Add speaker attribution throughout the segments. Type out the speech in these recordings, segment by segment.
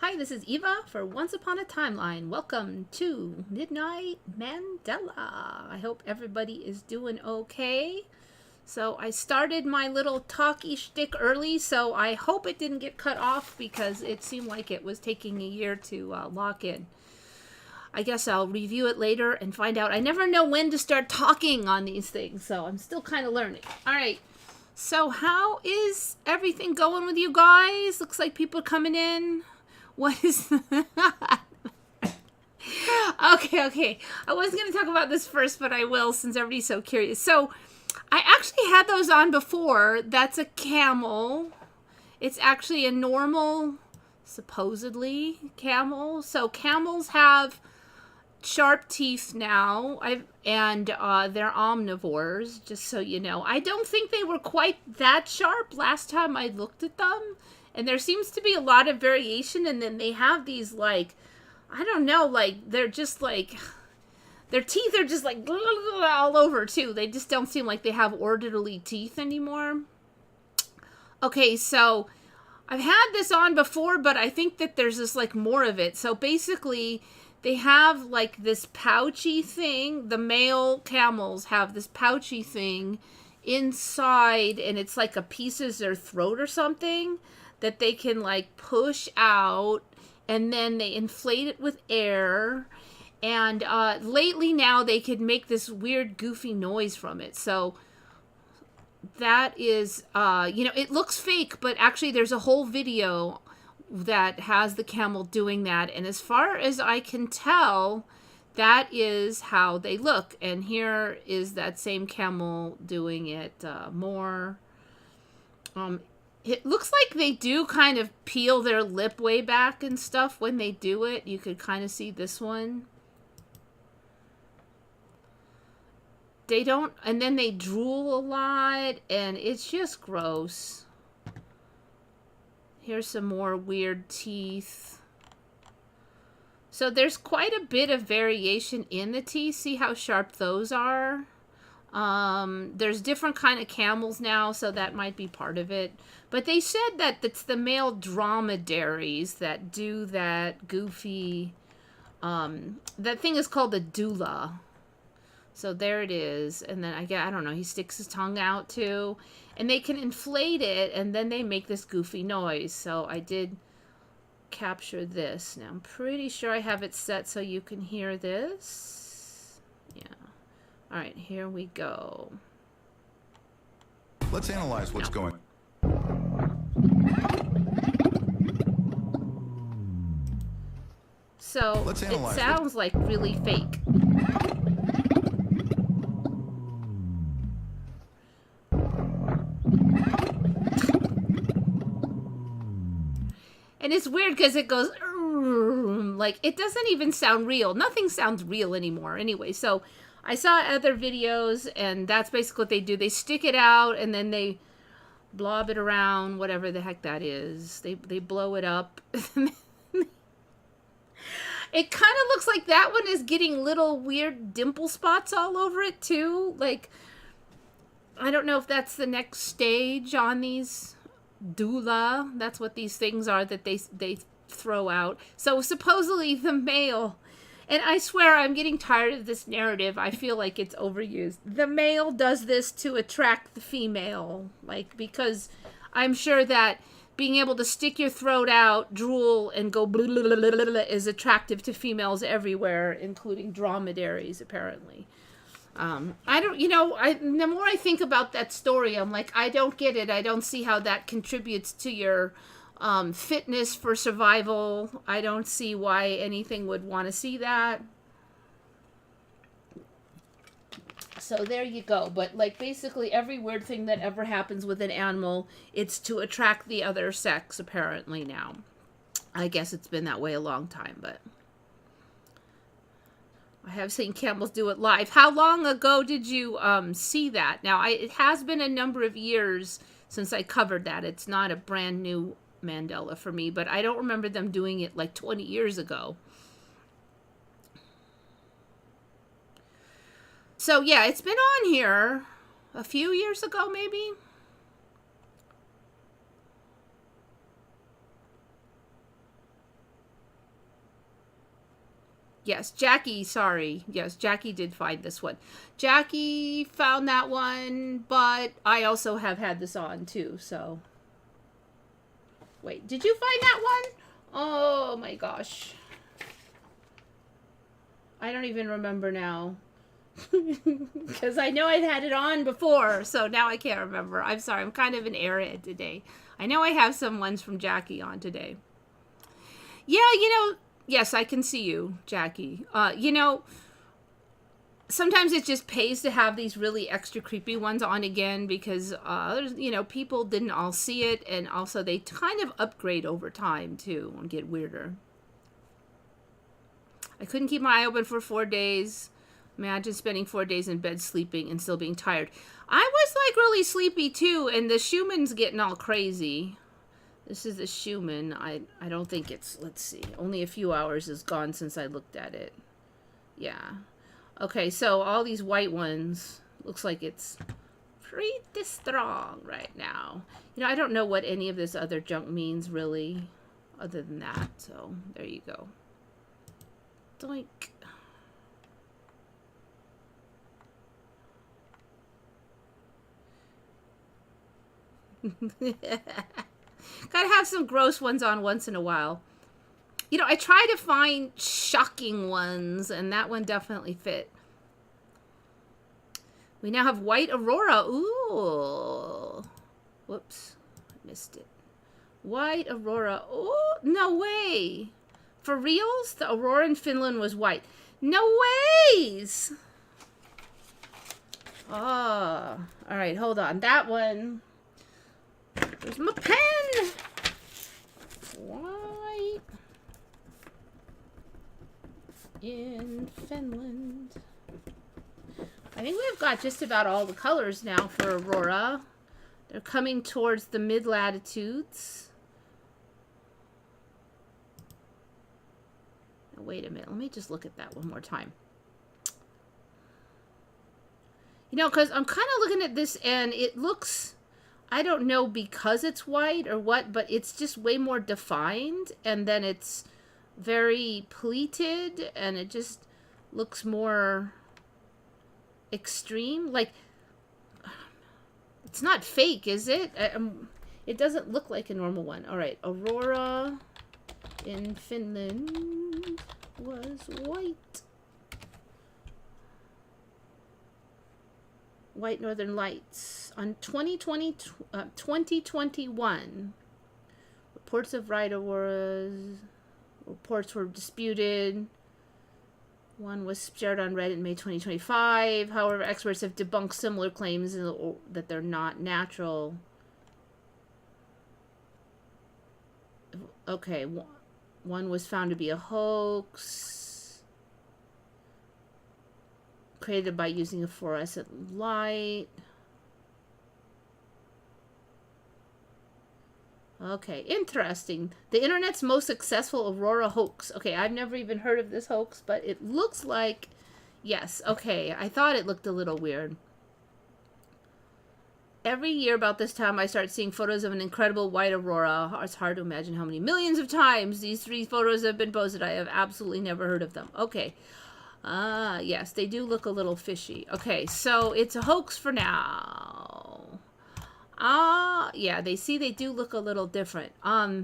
Speaker 1: Hi, this is Eva for Once Upon a Timeline. Welcome to Midnight Mandela. I hope everybody is doing okay. So I started my little talkie shtick early, so I hope it didn't get cut off because it seemed like it was taking a year to lock in. I guess I'll review it later and find out. I never know when to start talking on these things, so I'm still kind of learning. All right. So how is everything going with you guys? Looks like people are coming in. What is... Okay. I was going to talk about this first, but I will since everybody's so curious. So I actually had those on before. That's a camel. It's actually a normal, supposedly, camel. So camels have sharp teeth now, and they're omnivores, just so you know. I don't think they were quite that sharp last time I looked at them, and there seems to be a lot of variation, and then they have these, like, I don't know, like, they're just, like, their teeth are just, like, all over, too. They just don't seem like they have orderly teeth anymore. Okay, so I've had this on before, but I think that there's just, like, more of it. So basically, they have, like, this pouchy thing. The male camels have this pouchy thing inside, and it's like a piece of their throat or something that they can, like, push out, and then they inflate it with air. And lately now they could make this weird, goofy noise from it. So that is, you know, it looks fake, but actually there's a whole video that has the camel doing that, and as far as I can tell, that is how they look. And here is that same camel doing it more. It looks like they do kind of peel their lip way back and stuff when they do it. You could kind of see this one. They don't, and then they drool a lot, and it's just gross. Here's some more weird teeth. So there's quite a bit of variation in the teeth. See how sharp those are? There's different kind of camels now, so that might be part of it. But they said that it's the male dromedaries that do that goofy... that thing is called the doula. So there it is. And then I don't know, he sticks his tongue out too. And they can inflate it, and then they make this goofy noise. So I did capture this. Now I'm pretty sure I have it set so you can hear this. Yeah. All right, here we go.
Speaker 2: Let's analyze what's going on.
Speaker 1: So it sounds like really fake. And it's weird because it goes, like, it doesn't even sound real. Nothing sounds real anymore anyway. So I saw other videos, and that's basically what they do. They stick it out, and then they blob it around, whatever the heck that is. They blow it up. It kind of looks like that one is getting little weird dimple spots all over it, too. Like, I don't know if that's the next stage on these doula. That's what these things are that they throw out. So supposedly the male, and I swear I'm getting tired of this narrative. I feel like it's overused. The male does this to attract the female, like, because I'm sure that being able to stick your throat out, drool, and go blah, blah, blah, blah, blah, is attractive to females everywhere, including dromedaries, apparently. I don't, you know, the more I think about that story, I'm like, I don't get it. I don't see how that contributes to your fitness for survival. I don't see why anything would want to see that. So there you go. But, like, basically every weird thing that ever happens with an animal, it's to attract the other sex, apparently, now. I guess it's been that way a long time, but I have seen camels do it live. How long ago did you see that? Now, it has been a number of years since I covered that. It's not a brand new Mandela for me, but I don't remember them doing it like 20 years ago. So, yeah, it's been on here a few years ago, maybe. Yes, Jackie, sorry. Yes, Jackie did find this one. Jackie found that one, but I also have had this on too, so. Wait, did you find that one? Oh my gosh. I don't even remember now. Because I know I'd had it on before, so now I can't remember. I'm sorry, I'm kind of an airhead today. I know I have some ones from Jackie on today. Yeah, yes, I can see you, Jackie. Sometimes it just pays to have these really extra creepy ones on again because, people didn't all see it, and also they kind of upgrade over time, too, and get weirder. I couldn't keep my eye open for 4 days. Imagine spending 4 days in bed sleeping and still being tired. I was, really sleepy, too, and the Schumann's getting all crazy. This is the Schumann. I don't think it's, let's see, only a few hours is gone since I looked at it. Yeah. Okay, so all these white ones, looks like it's pretty strong right now. I don't know what any of this other junk means, really, other than that. So, there you go. Doink. Gotta have some gross ones on once in a while. I try to find shocking ones, and that one definitely fit. We now have white aurora. Ooh. Whoops. I missed it. White aurora. Oh, no way. For reals? The aurora in Finland was white. No ways. Oh. All right, hold on. That one. Where's my pen? White in Finland. I think we've got just about all the colors now for aurora. They're coming towards the mid-latitudes. Now, wait a minute. Let me just look at that one more time. Because I'm kind of looking at this and it looks... I don't know because it's white or what, but it's just way more defined, and then it's very pleated, and it just looks more extreme. Like, it's not fake, is it? It doesn't look like a normal one. All right, aurora in Finland was white. White Northern Lights on 2021. Reports of right auroras. Reports were disputed. One was shared on Reddit in May 2025. However, experts have debunked similar claims that they're not natural. Okay, one was found to be a hoax. Created by using a fluorescent light. Okay, interesting. The internet's most successful aurora hoax. Okay, I've never even heard of this hoax, but it looks like... Yes, okay. I thought it looked a little weird. Every year about this time, I start seeing photos of an incredible white aurora. It's hard to imagine how many millions of times these 3 photos have been posted. I have absolutely never heard of them. Okay. Yes, they do look a little fishy. Okay, so it's a hoax for now. Yeah, they do look a little different. I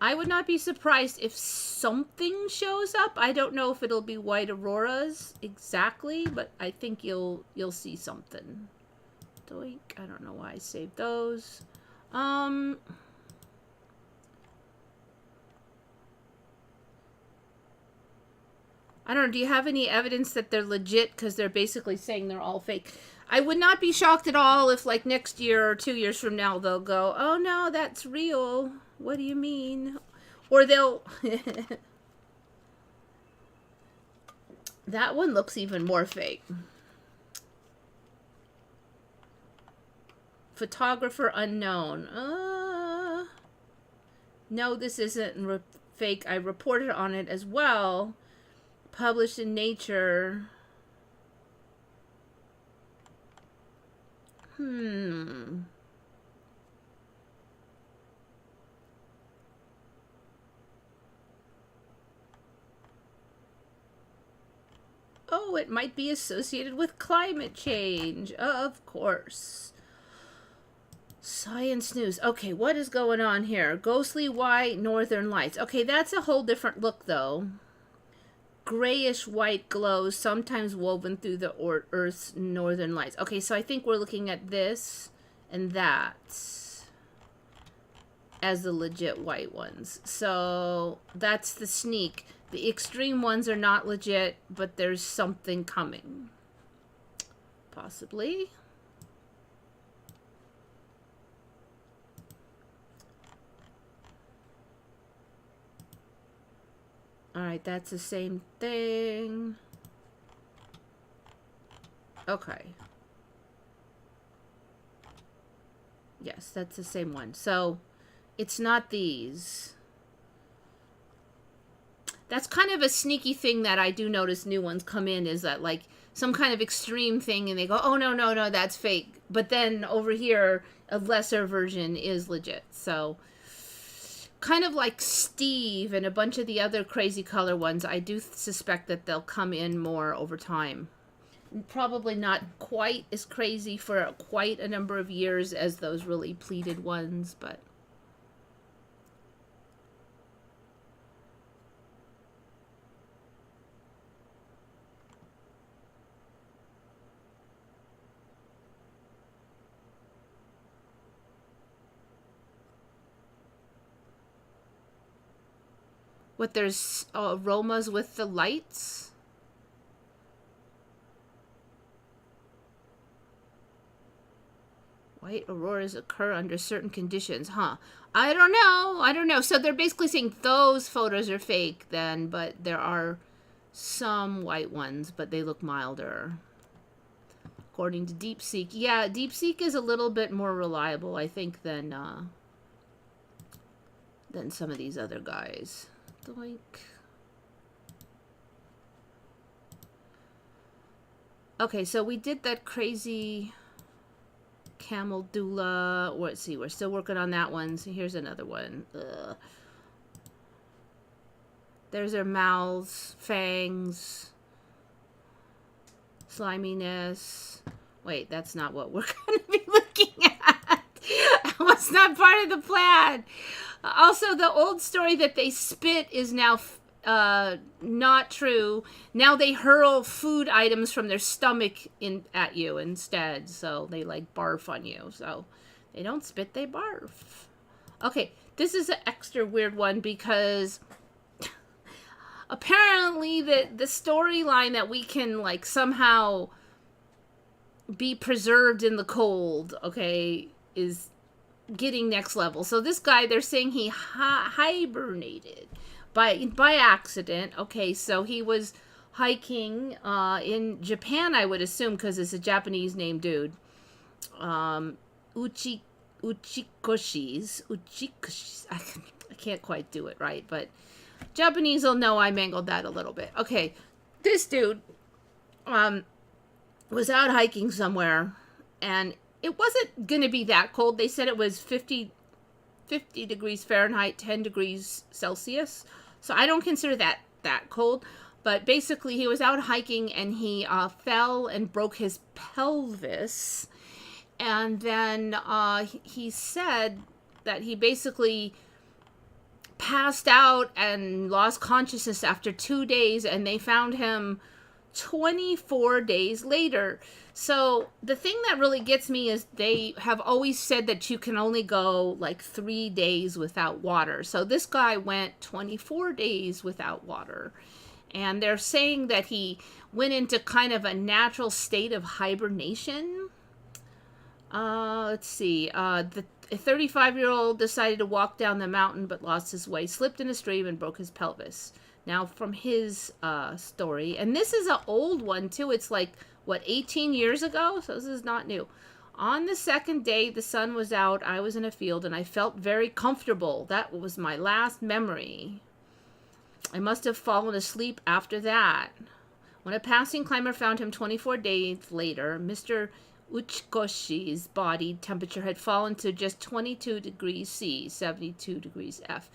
Speaker 1: would not be surprised if something shows up. I don't know if it'll be white auroras exactly, but I think you'll see something. Doink. I don't know why I saved those. I don't know, do you have any evidence that they're legit? Because they're basically saying they're all fake. I would not be shocked at all if, like, next year or 2 years from now, they'll go, oh, no, that's real. What do you mean? Or they'll... That one looks even more fake. Photographer unknown. No, this isn't fake. I reported on it as well. Published in Nature. Oh, it might be associated with climate change. Of course. Science news. Okay, what is going on here? Ghostly white northern lights. Okay, that's a whole different look, though. Grayish white glows, sometimes woven through the Earth's northern lights. Okay, so I think we're looking at this and that as the legit white ones. So that's the sneak. The extreme ones are not legit, but there's something coming. Possibly. Alright, that's the same thing. Okay. Yes, that's the same one. So, it's not these. That's kind of a sneaky thing that I do notice new ones come in, is that like some kind of extreme thing and they go, oh, no, that's fake. But then over here, a lesser version is legit. So, kind of like Steve and a bunch of the other crazy color ones, I do suspect that they'll come in more over time. Probably not quite as crazy for quite a number of years as those really pleated ones, but... What, there's aromas with the lights? White auroras occur under certain conditions, huh? I don't know. So they're basically saying those photos are fake then, but there are some white ones, but they look milder. According to DeepSeek. Yeah, DeepSeek is a little bit more reliable, I think, than some of these other guys. Doink. Okay, so we did that crazy camel doula. Let's see, we're still working on that one. So here's another one. Ugh. There's their mouths, fangs, sliminess. Wait, that's not what we're going to be looking at. That was not part of the plan. Also, the old story that they spit is now not true. Now they hurl food items from their stomach at you instead. So they like barf on you. So they don't spit, they barf. Okay, this is an extra weird one because apparently the storyline that we can like somehow be preserved in the cold, okay, is getting next level. So this guy, they're saying he hibernated by accident. Okay, so he was hiking in Japan, I would assume, because it's a Japanese name dude. Uchikoshis. I can't quite do it right, but Japanese will know I mangled that a little bit. Okay, this dude was out hiking somewhere, and it wasn't going to be that cold. They said it was 50 degrees Fahrenheit, 10 degrees Celsius. So I don't consider that cold. But basically, he was out hiking, and he fell and broke his pelvis. And then he said that he basically passed out and lost consciousness after 2 days, and they found him 24 days later. So the thing that really gets me is they have always said that you can only go like 3 days without water. So this guy went 24 days without water. And they're saying that he went into kind of a natural state of hibernation. Let's see. The 35-year-old decided to walk down the mountain but lost his way, slipped in a stream, and broke his pelvis. Now, from his story, and this is an old one, too. It's like, 18 years ago? So this is not new. On the second day, the sun was out, I was in a field, and I felt very comfortable. That was my last memory. I must have fallen asleep after that. When a passing climber found him 24 days later, Mr. Uchikoshi's body temperature had fallen to just 22 degrees C, 72 degrees F.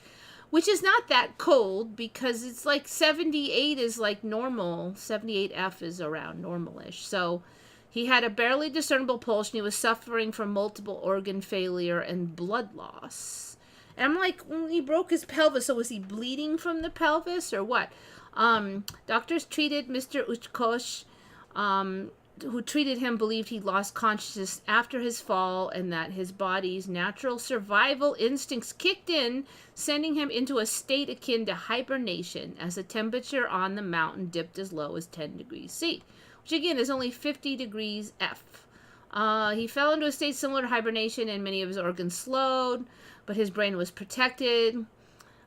Speaker 1: which is not that cold because it's like 78 is like normal. 78F is around normalish. So he had a barely discernible pulse and he was suffering from multiple organ failure and blood loss. And I'm like, well, he broke his pelvis, so was he bleeding from the pelvis or what? Doctors treated Mr. Uchkosh, who treated him, believed he lost consciousness after his fall and that his body's natural survival instincts kicked in, sending him into a state akin to hibernation as the temperature on the mountain dipped as low as 10 degrees C, which again is only 50 degrees F. He fell into a state similar to hibernation and many of his organs slowed, but his brain was protected.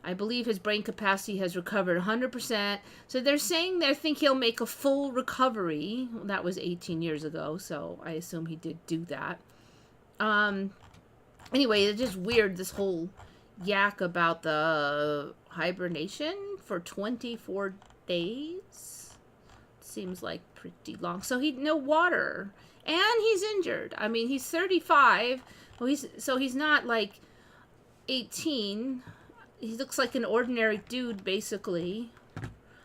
Speaker 1: I believe his brain capacity has recovered 100%. So they're saying they think he'll make a full recovery. Well, that was 18 years ago, so I assume he did do that. Anyway, it's just weird, this whole yak about the hibernation for 24 days. Seems like pretty long. So he no water. And he's injured. I mean, he's 35. Well, he's not like 18. He looks like an ordinary dude, basically.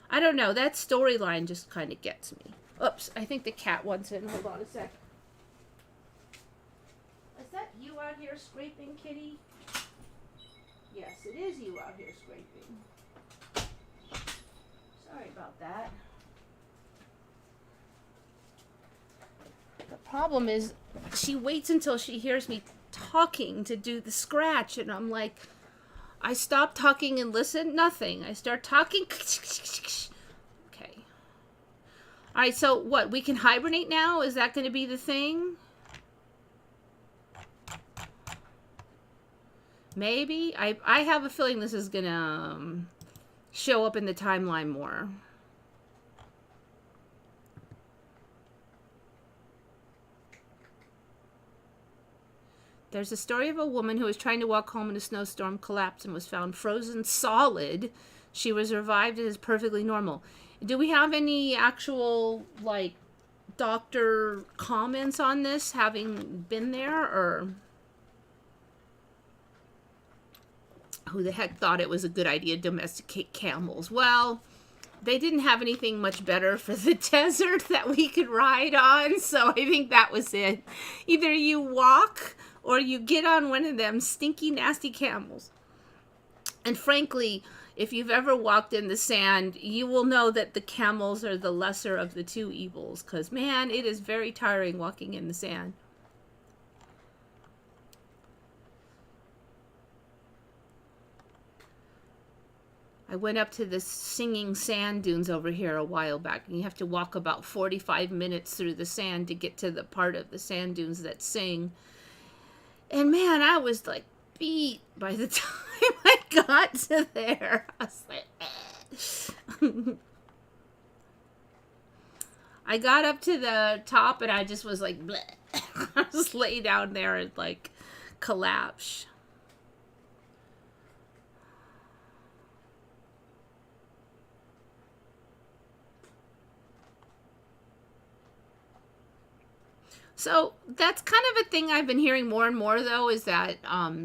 Speaker 1: I don't know. That storyline just kind of gets me. Oops, I think the cat wants in. Hold on a sec. Is that you out here scraping, kitty? Yes, it is you out here scraping. Sorry about that. The problem is she waits until she hears me talking to do the scratch, and I'm like... I stop talking and listen, nothing. I start talking. Okay. All right, so what? We can hibernate now? Is that going to be the thing? Maybe. I have a feeling this is going to show up in the timeline more. There's a story of a woman who was trying to walk home in a snowstorm, collapsed, and was found frozen solid. She was revived and is perfectly normal. Do we have any actual, like, doctor comments on this, having been there, or who the heck thought it was a good idea to domesticate camels? Well, they didn't have anything much better for the desert that we could ride on, so I think that was it. Either you walk... or you get on one of them stinky, nasty camels. And frankly, if you've ever walked in the sand, you will know that the camels are the lesser of the two evils. Because, man, it is very tiring walking in the sand. I went up to the singing sand dunes over here a while back. And you have to walk about 45 minutes through the sand to get to the part of the sand dunes that sing. And man, I was like beat by the time I got to there. I was like, I got up to the top and I just was like, bleh. I just lay down there and like collapse. So that's kind of a thing I've been hearing more and more, though, is that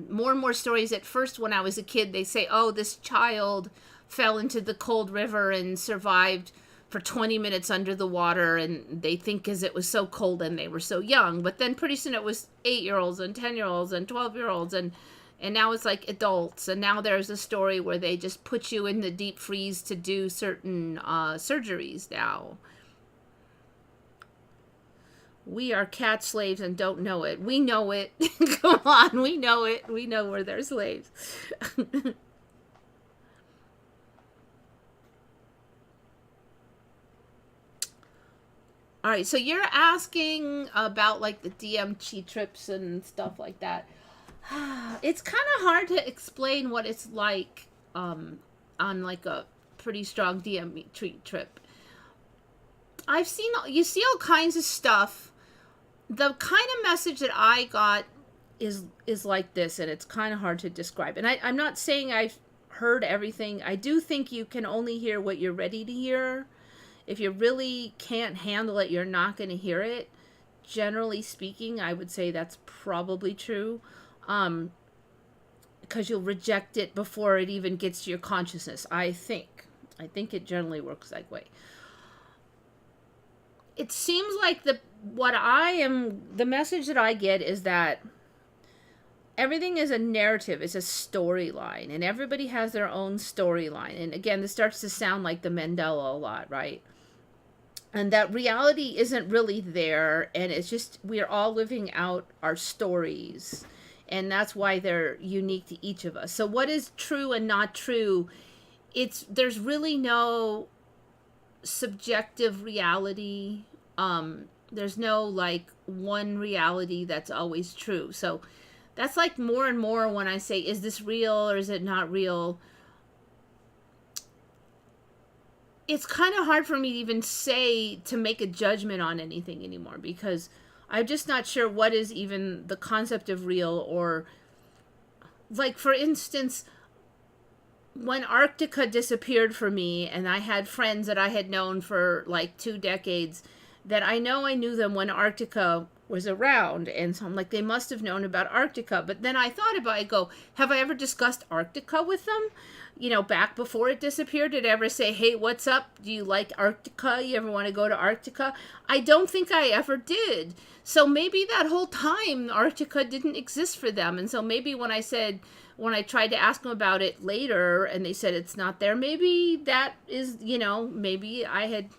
Speaker 1: more and more stories. At first, when I was a kid, they say, oh, this child fell into the cold river and survived for 20 minutes under the water, and they think because it was so cold and they were so young. But then pretty soon it was 8-year-olds and 10-year-olds and 12-year-olds, and now it's like adults. And now there's a story where they just put you in the deep freeze to do certain surgeries now. We are cat slaves and don't know it. We know it. Come on, we know it. We know we're their slaves. All right, so you're asking about like the DMT trips and stuff like that. It's kind of hard to explain what it's like on like a pretty strong DMT trip. You see all kinds of stuff. The kind of message that I got is like this, and it's kind of hard to describe. And I'm not saying I've heard everything. I do think you can only hear what you're ready to hear. If you really can't handle it, you're not going to hear it. Generally speaking, I would say that's probably true. Because because you'll reject it before it even gets to your consciousness. I think it generally works that way. It seems like the message that I get is that everything is a narrative, it's a storyline, and everybody has their own storyline. And again, this starts to sound like the Mandela a lot, right? And that reality isn't really there, and it's just we're all living out our stories, and that's why they're unique to each of us. So what is true and not true? There's really no subjective reality. There's no like one reality that's always true. So that's like more and more when I say, is this real or is it not real? It's kind of hard for me to even say to make a judgment on anything anymore, because I'm just not sure what is even the concept of real. Or like, for instance, when Antarctica disappeared for me, and I had friends that I had known for like 2 decades that I knew them when Antarctica was around, and so I'm like, they must have known about Antarctica. But then I thought about it, I go, have I ever discussed Antarctica with them? You know, back before it disappeared, did I ever say, hey, what's up? Do you like Antarctica? You ever want to go to Antarctica? I don't think I ever did. So maybe that whole time Antarctica didn't exist for them. And so maybe when I tried to ask them about it later and they said it's not there, maybe that is, maybe I had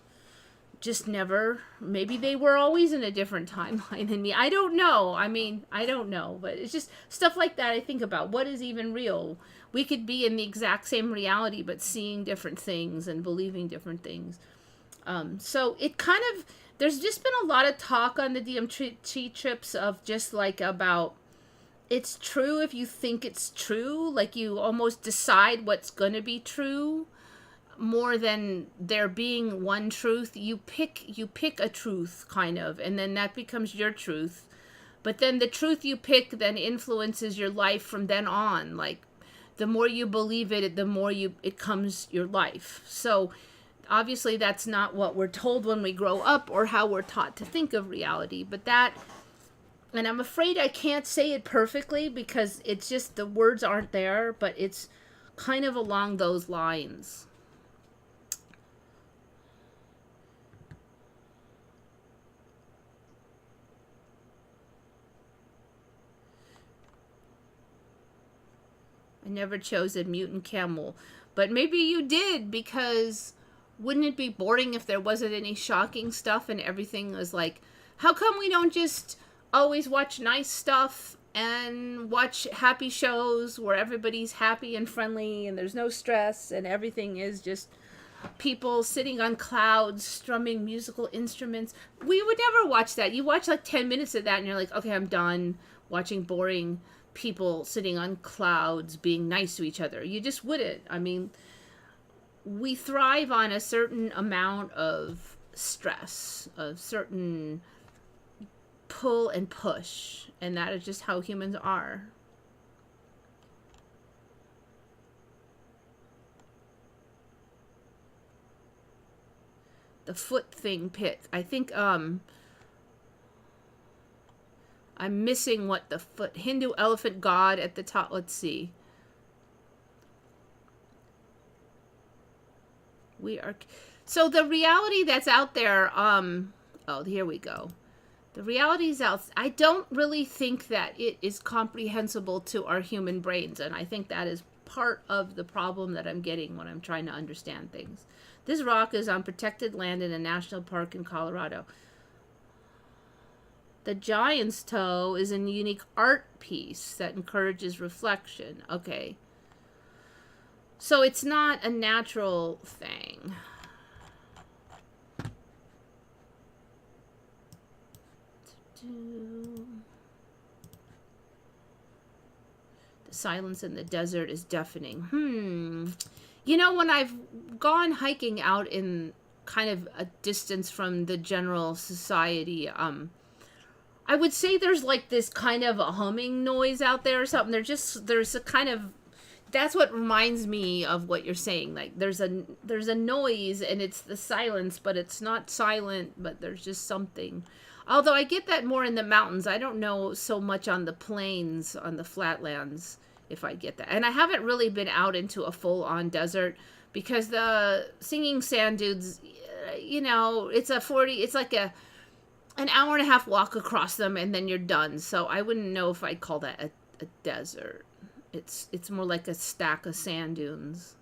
Speaker 1: just never, maybe they were always in a different timeline than me. I don't know. I don't know. But it's just stuff like that I think about. What is even real? We could be in the exact same reality, but seeing different things and believing different things. So it kind of, there's just been a lot of talk on the DMT trips of just like about, it's true if you think it's true. Like you almost decide what's going to be true more than there being one truth. You pick a truth kind of, and then that becomes your truth. But then the truth you pick then influences your life from then on. Like, the more you believe it, the more it comes your life. So obviously that's not what we're told when we grow up or how we're taught to think of reality. But that, and I'm afraid I can't say it perfectly because it's just the words aren't there, but it's kind of along those lines. I never chose a mutant camel, but maybe you did, because wouldn't it be boring if there wasn't any shocking stuff and everything was like, how come we don't just always watch nice stuff and watch happy shows where everybody's happy and friendly and there's no stress and everything is just people sitting on clouds strumming musical instruments? We would never watch that. You watch like 10 minutes of that and you're like, okay, I'm done watching boring people sitting on clouds being nice to each other. You just wouldn't. We thrive on a certain amount of stress, a certain pull and push, and that is just how humans are. The foot thing pit. I think I'm missing what the Hindu elephant god at the top. Let's see. So the reality that's out there, oh, here we go. The reality is out. I don't really think that it is comprehensible to our human brains. And I think that is part of the problem that I'm getting when I'm trying to understand things. This rock is on protected land in a national park in Colorado. The giant's toe is a unique art piece that encourages reflection. Okay. So it's not a natural thing. The silence in the desert is deafening. When I've gone hiking out in kind of a distance from the general society, I would say there's like this kind of a humming noise out there or something. There's a kind of, that's what reminds me of what you're saying. Like there's a noise and it's the silence, but it's not silent, but there's just something. Although I get that more in the mountains. I don't know so much on the plains, on the flatlands. if I get that. And I haven't really been out into a full-on desert because the singing sand dunes, you know, it's like an hour and a half walk across them and then you're done. So I wouldn't know if I'd call that a desert. It's more like a stack of sand dunes.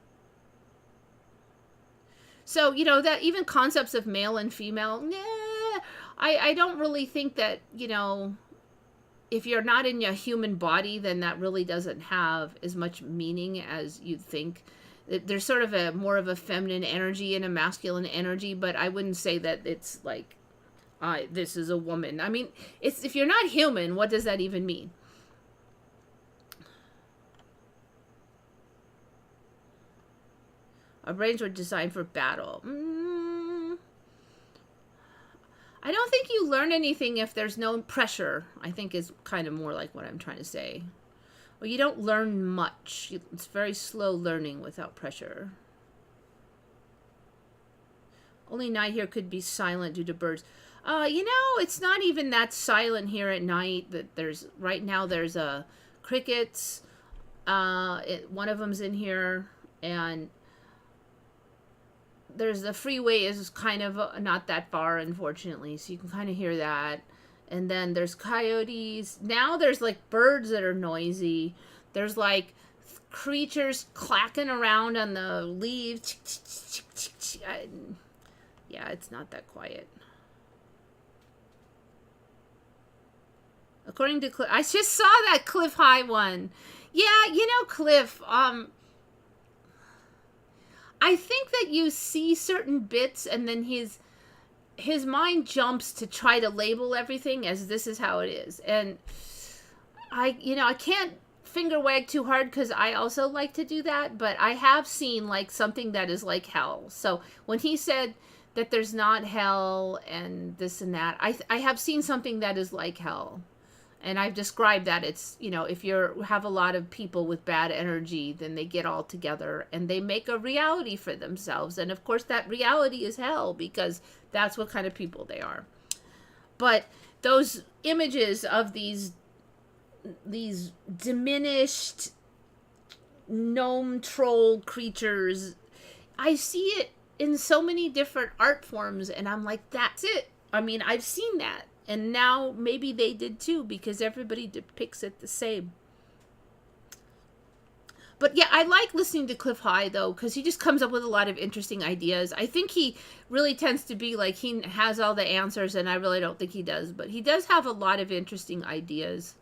Speaker 1: So, you know, that even concepts of male and female, I don't really think that, you know, if you're not in your human body, then that really doesn't have as much meaning as you'd think. There's sort of more of a feminine energy and a masculine energy, but I wouldn't say that it's like, this is a woman. I mean, if you're not human, what does that even mean? Our brains were designed for battle. I don't think you learn anything if there's no pressure, I think is kind of more like what I'm trying to say. Well, you don't learn much. It's very slow learning without pressure. Only night here could be silent due to birds. You know, it's not even that silent here at night. That right now there's crickets. One of them's in here, and the freeway is kind of not that far, unfortunately, so you can kind of hear that. And then there's coyotes. Now there's like birds that are noisy. There's like creatures clacking around on the leaves. Yeah, it's not that quiet. According to Cliff, I just saw that Cliff High one. Yeah, you know, Cliff, I think that you see certain bits and then his mind jumps to try to label everything as this is how it is. And I can't finger wag too hard because I also like to do that, but I have seen like something that is like hell. So when he said that there's not hell and this and that, I have seen something that is like hell. And I've described that it's, you know, if you have a lot of people with bad energy, then they get all together and they make a reality for themselves. And of course that reality is hell because that's what kind of people they are. But those images of these diminished gnome troll creatures, I see it in so many different art forms and I'm like, that's it. I mean, I've seen that. And now maybe they did too because everybody depicts it the same. But yeah, I like listening to Cliff High though because he just comes up with a lot of interesting ideas. I think he really tends to be like he has all the answers and I really don't think he does. But he does have a lot of interesting ideas.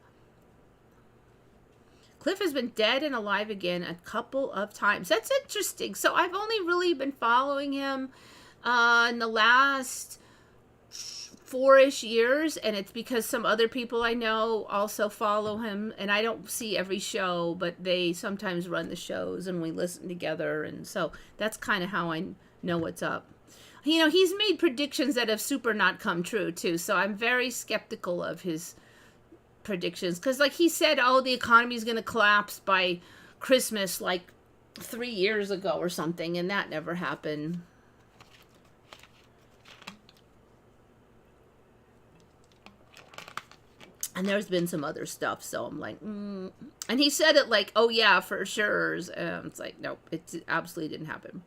Speaker 1: Cliff has been dead and alive again a couple of times. That's interesting. So I've only really been following him in the last 4-ish years, and it's because some other people I know also follow him, and I don't see every show, but they sometimes run the shows and we listen together, and so that's kind of how I know what's up. You know, he's made predictions that have super not come true too, so I'm very skeptical of his predictions because like he said, oh, the economy is going to collapse by Christmas like 3 years ago or something, and that never happened. And there's been some other stuff, so I'm like, And he said it like, oh yeah, for sure. It's like, nope, it absolutely didn't happen.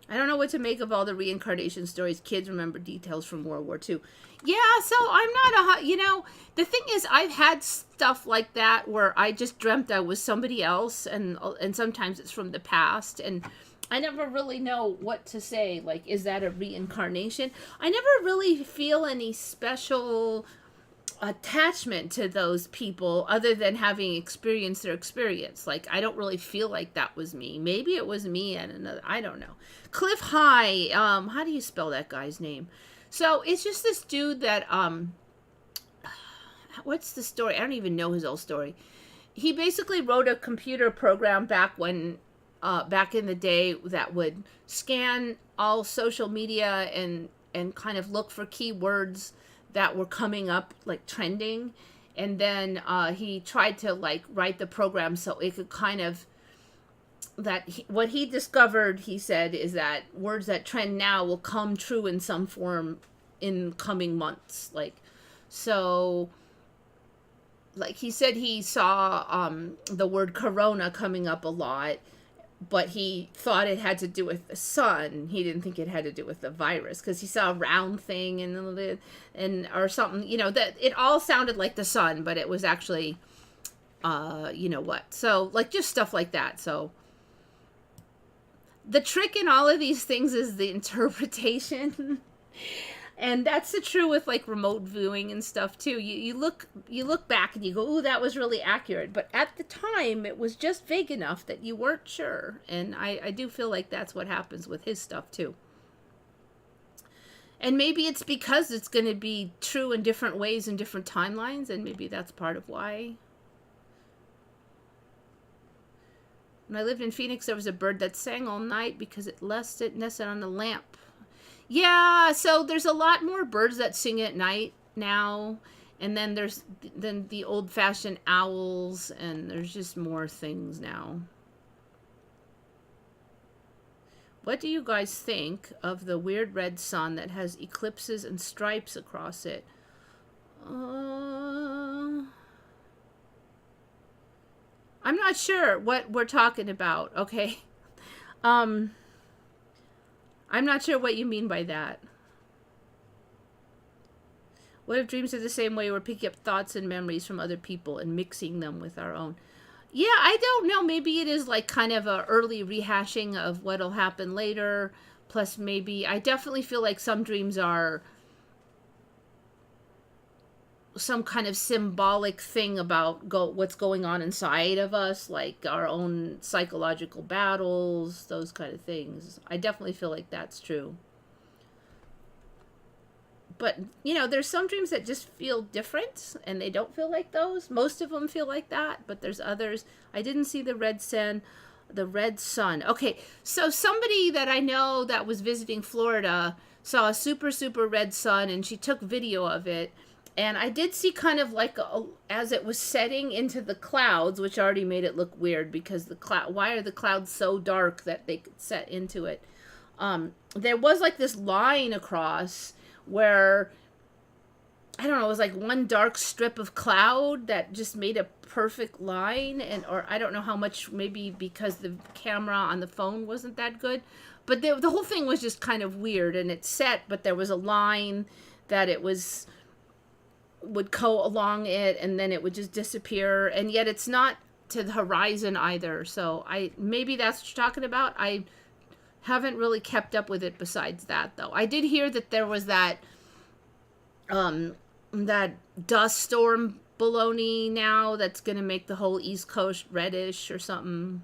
Speaker 1: I don't know what to make of all the reincarnation stories. Kids remember details from World War II. Yeah, so I'm not the thing is, I've had stuff like that where I just dreamt I was somebody else, and sometimes it's from the past, and I never really know what to say. Like, is that a reincarnation? I never really feel any special attachment to those people other than having experienced their experience. Like, I don't really feel like that was me. Maybe it was me and another. I don't know. Cliff High. How do you spell that guy's name? So it's just this dude that what's the story? I don't even know his old story. He basically wrote a computer program back in the day that would scan all social media and kind of look for keywords that were coming up like trending, and then he tried to like write the program so it could kind of what he discovered, he said, is that words that trend now will come true in some form in coming months. Like, so like he said he saw the word corona coming up a lot, but he thought it had to do with the sun. He didn't think it had to do with the virus because he saw a round thing and or something, you know, that it all sounded like the sun, but it was actually you know what. So like just stuff like that. So the trick in all of these things is the interpretation. And that's the true with like remote viewing and stuff too. You look back and you go, "Ooh, that was really accurate." But at the time, it was just vague enough that you weren't sure. And I do feel like that's what happens with his stuff too. And maybe it's because it's going to be true in different ways in different timelines, and maybe that's part of why. When I lived in Phoenix, there was a bird that sang all night because it nested on a lamp. Yeah, so there's a lot more birds that sing at night now, and then there's the old-fashioned owls, and there's just more things now. What do you guys think of the weird red sun that has eclipses and stripes across it? I'm not sure what we're talking about, okay? I'm not sure what you mean by that. What if dreams are the same way? We're picking up thoughts and memories from other people and mixing them with our own. Yeah, I don't know. Maybe it is like kind of a early rehashing of what'll happen later. Plus maybe, I definitely feel like some dreams are some kind of symbolic thing about what's going on inside of us, like our own psychological battles, those kind of things. I definitely feel like that's true. But, you know, there's some dreams that just feel different, and they don't feel like those. Most of them feel like that, but there's others. I didn't see the red sun. Okay, so somebody that I know that was visiting Florida saw a super, super red sun, and she took video of it. And I did see kind of like as it was setting into the clouds, which already made it look weird because why are the clouds so dark that they could set into it? There was like this line across where, I don't know, it was like one dark strip of cloud that just made a perfect line, or I don't know how much, maybe because the camera on the phone wasn't that good, but the whole thing was just kind of weird, and it set, but there was a line that would go along it, and then it would just disappear, and yet it's not to the horizon either. So maybe that's what you're talking about. I haven't really kept up with it besides that, though. I did hear that there was that dust storm baloney now that's gonna make the whole East Coast reddish or something.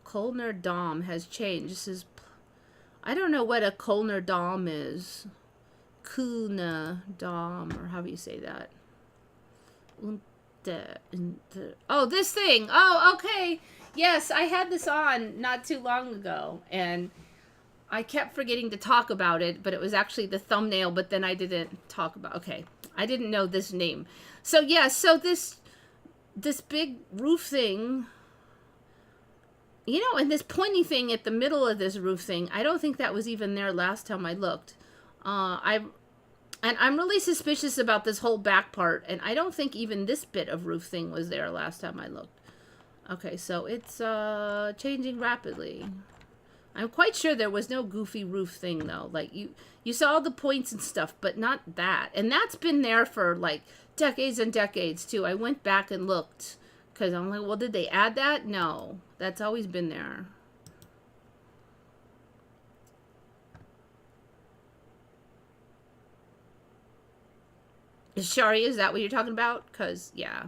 Speaker 1: Kolner Dom has changed. This is, I don't know what a Kolner Dom is. Kuna Dom, or how do you say that? Oh, this thing. Oh, okay. Yes, I had this on not too long ago, and I kept forgetting to talk about it, but it was actually the thumbnail, but then I didn't talk about, okay. I didn't know this name. So yeah, so this big roof thing, you know, and this pointy thing at the middle of this roof thing, I don't think that was even there last time I looked. I'm really suspicious about this whole back part, and I don't think even this bit of roof thing was there last time I looked. Okay, so it's changing rapidly. I'm quite sure there was no goofy roof thing, though. Like, you saw the points and stuff, but not that. And that's been there for, like, decades and decades, too. I went back and looked, because I'm like, well, did they add that? No, that's always been there. Shari, is that what you're talking about? Because, yeah.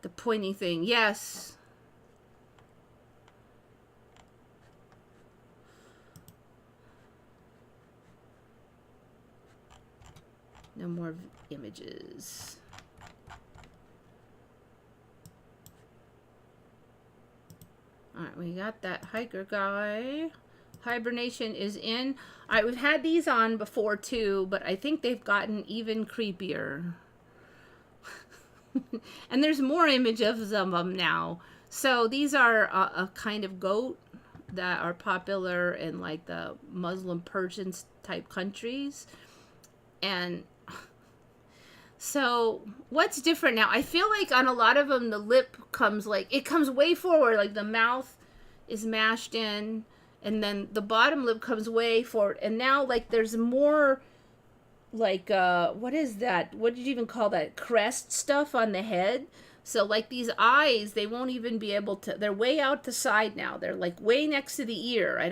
Speaker 1: The pointy thing, yes. No more images. Alright, we got that hiker guy. Hibernation is in. Alright, we've had these on before too, but I think they've gotten even creepier. And there's more images of them now. So these are a kind of goat, that are popular in like the Muslim Persian type countries. And so what's different now? I feel like on a lot of them, the lip comes like, it comes way forward, like the mouth is mashed in, and then the bottom lip comes way forward. And now like there's more like, what is that? What did you even call that? Crest stuff on the head. So like these eyes, they won't even be able to, they're way out the side now. They're like way next to the ear. I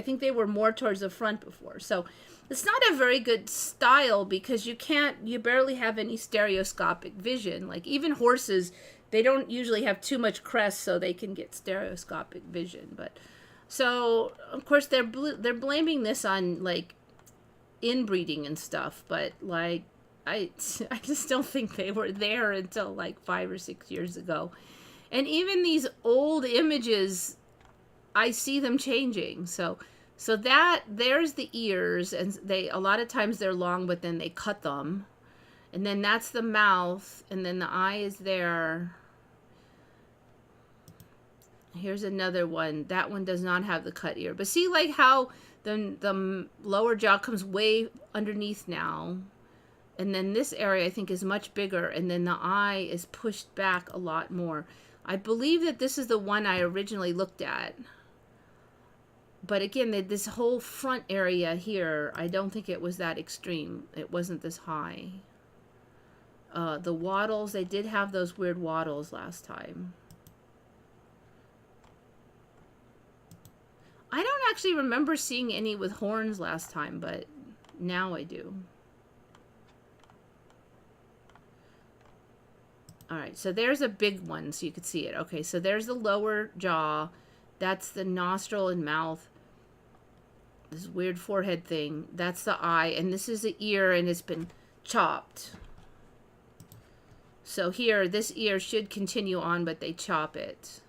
Speaker 1: think they were more towards the front before. So it's not a very good style because you barely have any stereoscopic vision. Like even horses, they don't usually have too much crest so they can get stereoscopic vision. But so of course they're blaming this on like inbreeding and stuff, but like I just don't think they were there until like 5 or 6 years ago. And even these old images, I see them changing. So that there's the ears, and a lot of times they're long, but then they cut them. And then that's the mouth, and then the eye is there. Here's another one. That one does not have the cut ear. But see like how the lower jaw comes way underneath now. And then this area, I think, is much bigger. And then the eye is pushed back a lot more. I believe that this is the one I originally looked at. But again, this whole front area here, I don't think it was that extreme. It wasn't this high. The wattles, they did have those weird wattles last time. I don't actually remember seeing any with horns last time, but now I do. All right, so there's a big one, so you could see it. Okay, so there's the lower jaw. That's the nostril and mouth. This weird forehead thing. That's the eye, and this is the ear, and it's been chopped. So here, this ear should continue on, but they chop it.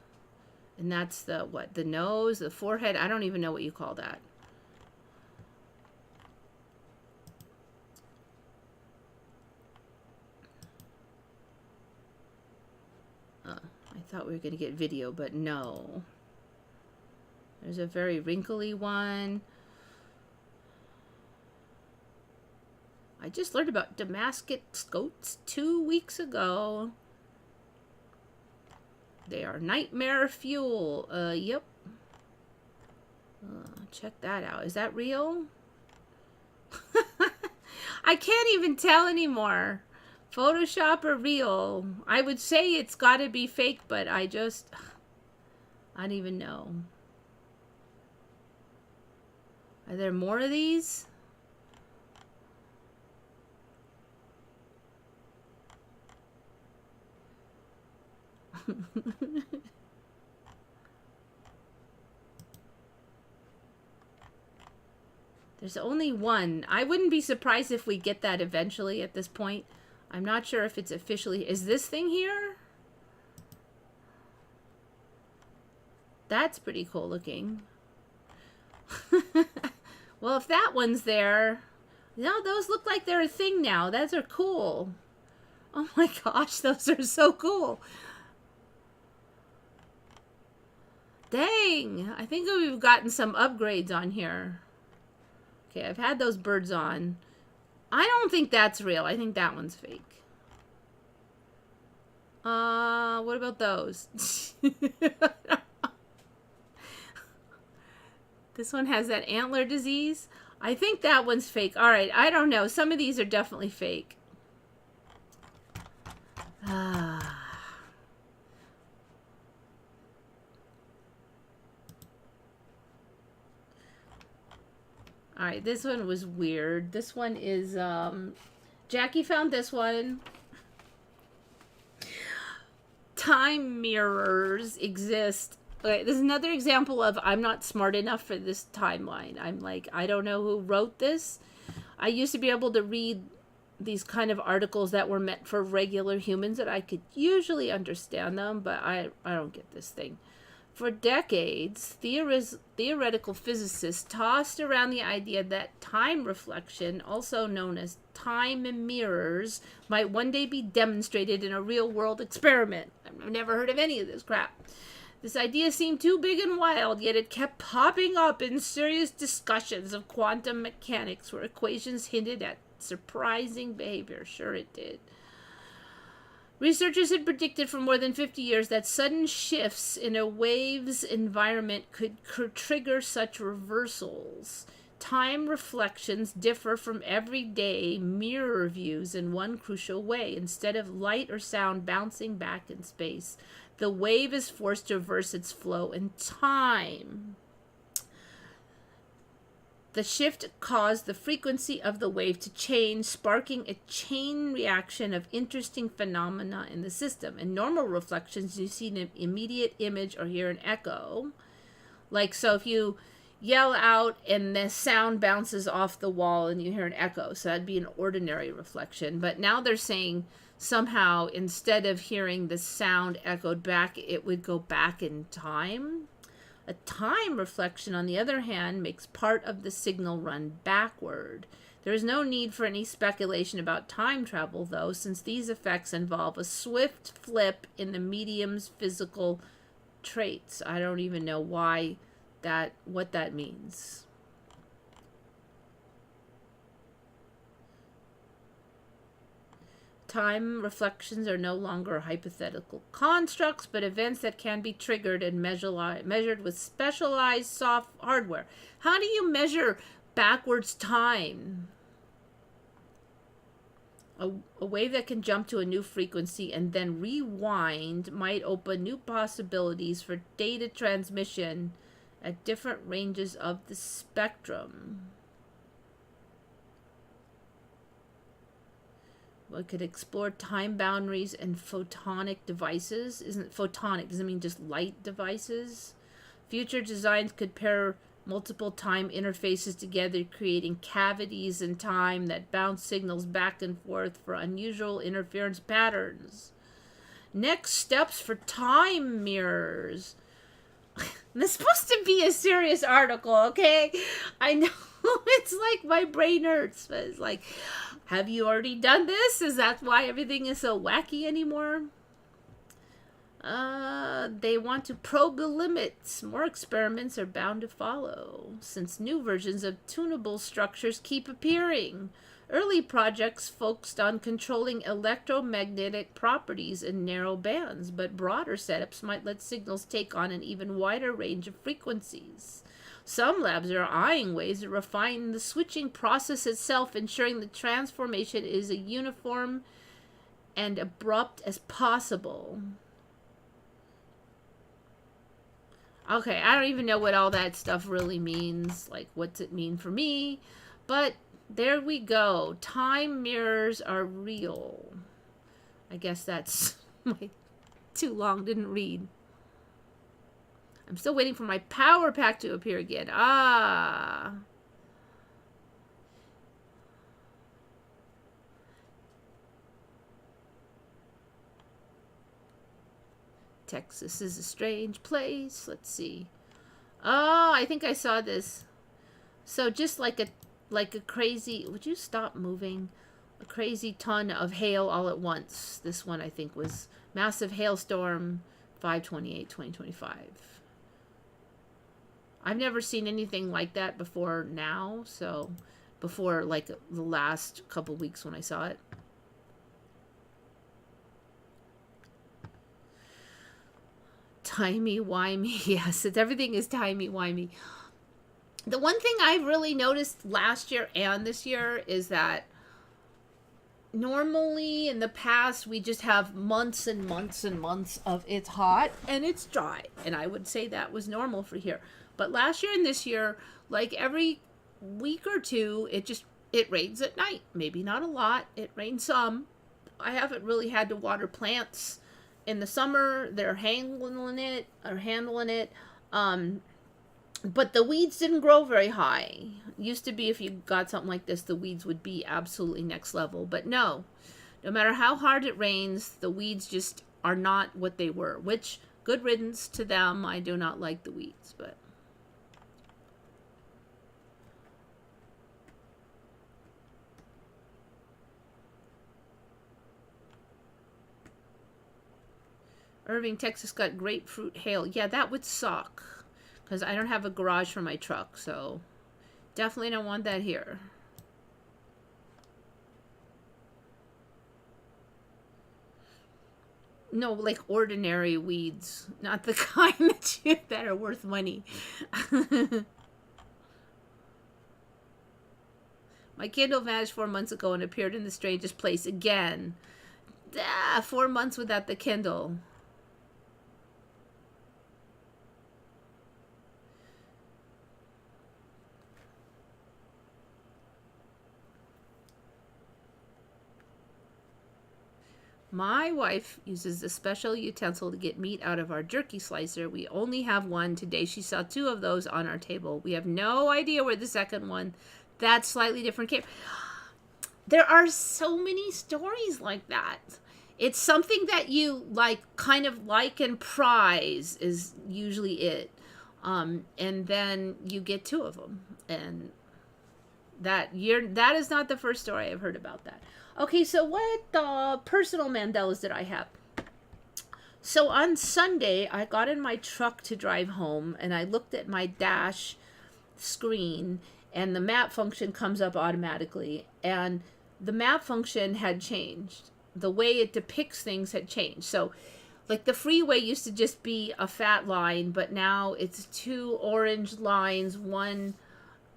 Speaker 1: And that's the, what, the nose, the forehead? I don't even know what you call that. I thought we were going to get video, but no. There's a very wrinkly one. I just learned about Damascus goats 2 weeks ago. They are nightmare fuel. Yep. Check that out. Is that real? I can't even tell anymore. Photoshop or real? I would say it's got to be fake, but I don't even know. Are there more of these? There's only one. I wouldn't be surprised if we get that eventually at this point. I'm not sure if it's officially... Is this thing here? That's pretty cool looking. Well, if that one's there... No, those look like they're a thing now. Those are cool. Oh my gosh, those are so cool. Dang, I think we've gotten some upgrades on here. Okay, I've had those birds on. I don't think that's real. I think that one's fake. What about those? This one has that antler disease. I think that one's fake. All right, I don't know. Some of these are definitely fake. All right, this one was weird. This one is, Jackie found this one. Time mirrors exist. Okay, this is another example of I'm not smart enough for this timeline. I'm like, I don't know who wrote this. I used to be able to read these kind of articles that were meant for regular humans that I could usually understand them, but I don't get this thing. For decades, theoretical physicists tossed around the idea that time reflection, also known as time mirrors, might one day be demonstrated in a real-world experiment. I've never heard of any of this crap. This idea seemed too big and wild, yet it kept popping up in serious discussions of quantum mechanics where equations hinted at surprising behavior. Sure it did. Researchers had predicted for more than 50 years that sudden shifts in a wave's environment could trigger such reversals. Time reflections differ from everyday mirror views in one crucial way. Instead of light or sound bouncing back in space, the wave is forced to reverse its flow in time. The shift caused the frequency of the wave to change, sparking a chain reaction of interesting phenomena in the system. In normal reflections, you see an immediate image or hear an echo. Like, so if you yell out and the sound bounces off the wall and you hear an echo, so that'd be an ordinary reflection. But now they're saying somehow instead of hearing the sound echoed back, it would go back in time. A time reflection, on the other hand, makes part of the signal run backward. There is no need for any speculation about time travel, though, since these effects involve a swift flip in the medium's physical traits. I don't even know what that means. Time reflections are no longer hypothetical constructs, but events that can be triggered and measured with specialized soft hardware. How do you measure backwards time? A wave that can jump to a new frequency and then rewind might open new possibilities for data transmission at different ranges of the spectrum. We could explore time boundaries and photonic devices. Isn't photonic? Doesn't mean just light devices. Future designs could pair multiple time interfaces together, creating cavities in time that bounce signals back and forth for unusual interference patterns. Next steps for time mirrors. This is supposed to be a serious article, okay? I know it's like my brain hurts, but it's like, have you already done this? Is that why everything is so wacky anymore? They want to probe the limits. More experiments are bound to follow, since new versions of tunable structures keep appearing. Early projects focused on controlling electromagnetic properties in narrow bands, but broader setups might let signals take on an even wider range of frequencies. Some labs are eyeing ways to refine the switching process itself, ensuring the transformation is as uniform and abrupt as possible. Okay, I don't even know what all that stuff really means. Like, what's it mean for me? But there we go. Time mirrors are real. I guess that's too long, didn't read. I'm still waiting for my power pack to appear again. Texas is a strange place. Let's see. Oh, I think I saw this. So just like a crazy, would you stop moving? A crazy ton of hail all at once. This one I think was massive hailstorm 5/28/2025. I've never seen anything like that before now, so before like the last couple weeks when I saw it. Timey-wimey. Yes, everything is timey-wimey. The one thing I've really noticed last year and this year is that normally in the past we just have months and months and months of it's hot and it's dry. And I would say that was normal for here. But last year and this year, like every week or two, it rains at night. Maybe not a lot. It rains some. I haven't really had to water plants in the summer. They're handling it. But the weeds didn't grow very high. Used to be if you got something like this, the weeds would be absolutely next level. But no matter how hard it rains, the weeds just are not what they were. Which, good riddance to them. I do not like the weeds, but... Irving, Texas got grapefruit hail. Yeah, that would suck. Because I don't have a garage for my truck, so definitely don't want that here. No, like ordinary weeds, not the kind that are worth money. My Kindle vanished 4 months ago and appeared in the strangest place again. 4 months without the Kindle. My wife uses a special utensil to get meat out of our jerky slicer. We only have one. Today she saw 2 of those on our table. We have no idea where the second one. That's slightly different came. There are so many stories like that. It's something that you like, kind of like and prize is usually it. And then you get 2 of them. And that is not the first story I've heard about that. Okay, so what personal Mandelas did I have? So on Sunday, I got in my truck to drive home, and I looked at my dash screen, and the map function comes up automatically. And the map function had changed. The way it depicts things had changed. So, like, the freeway used to just be a fat line, but now it's 2 orange lines, one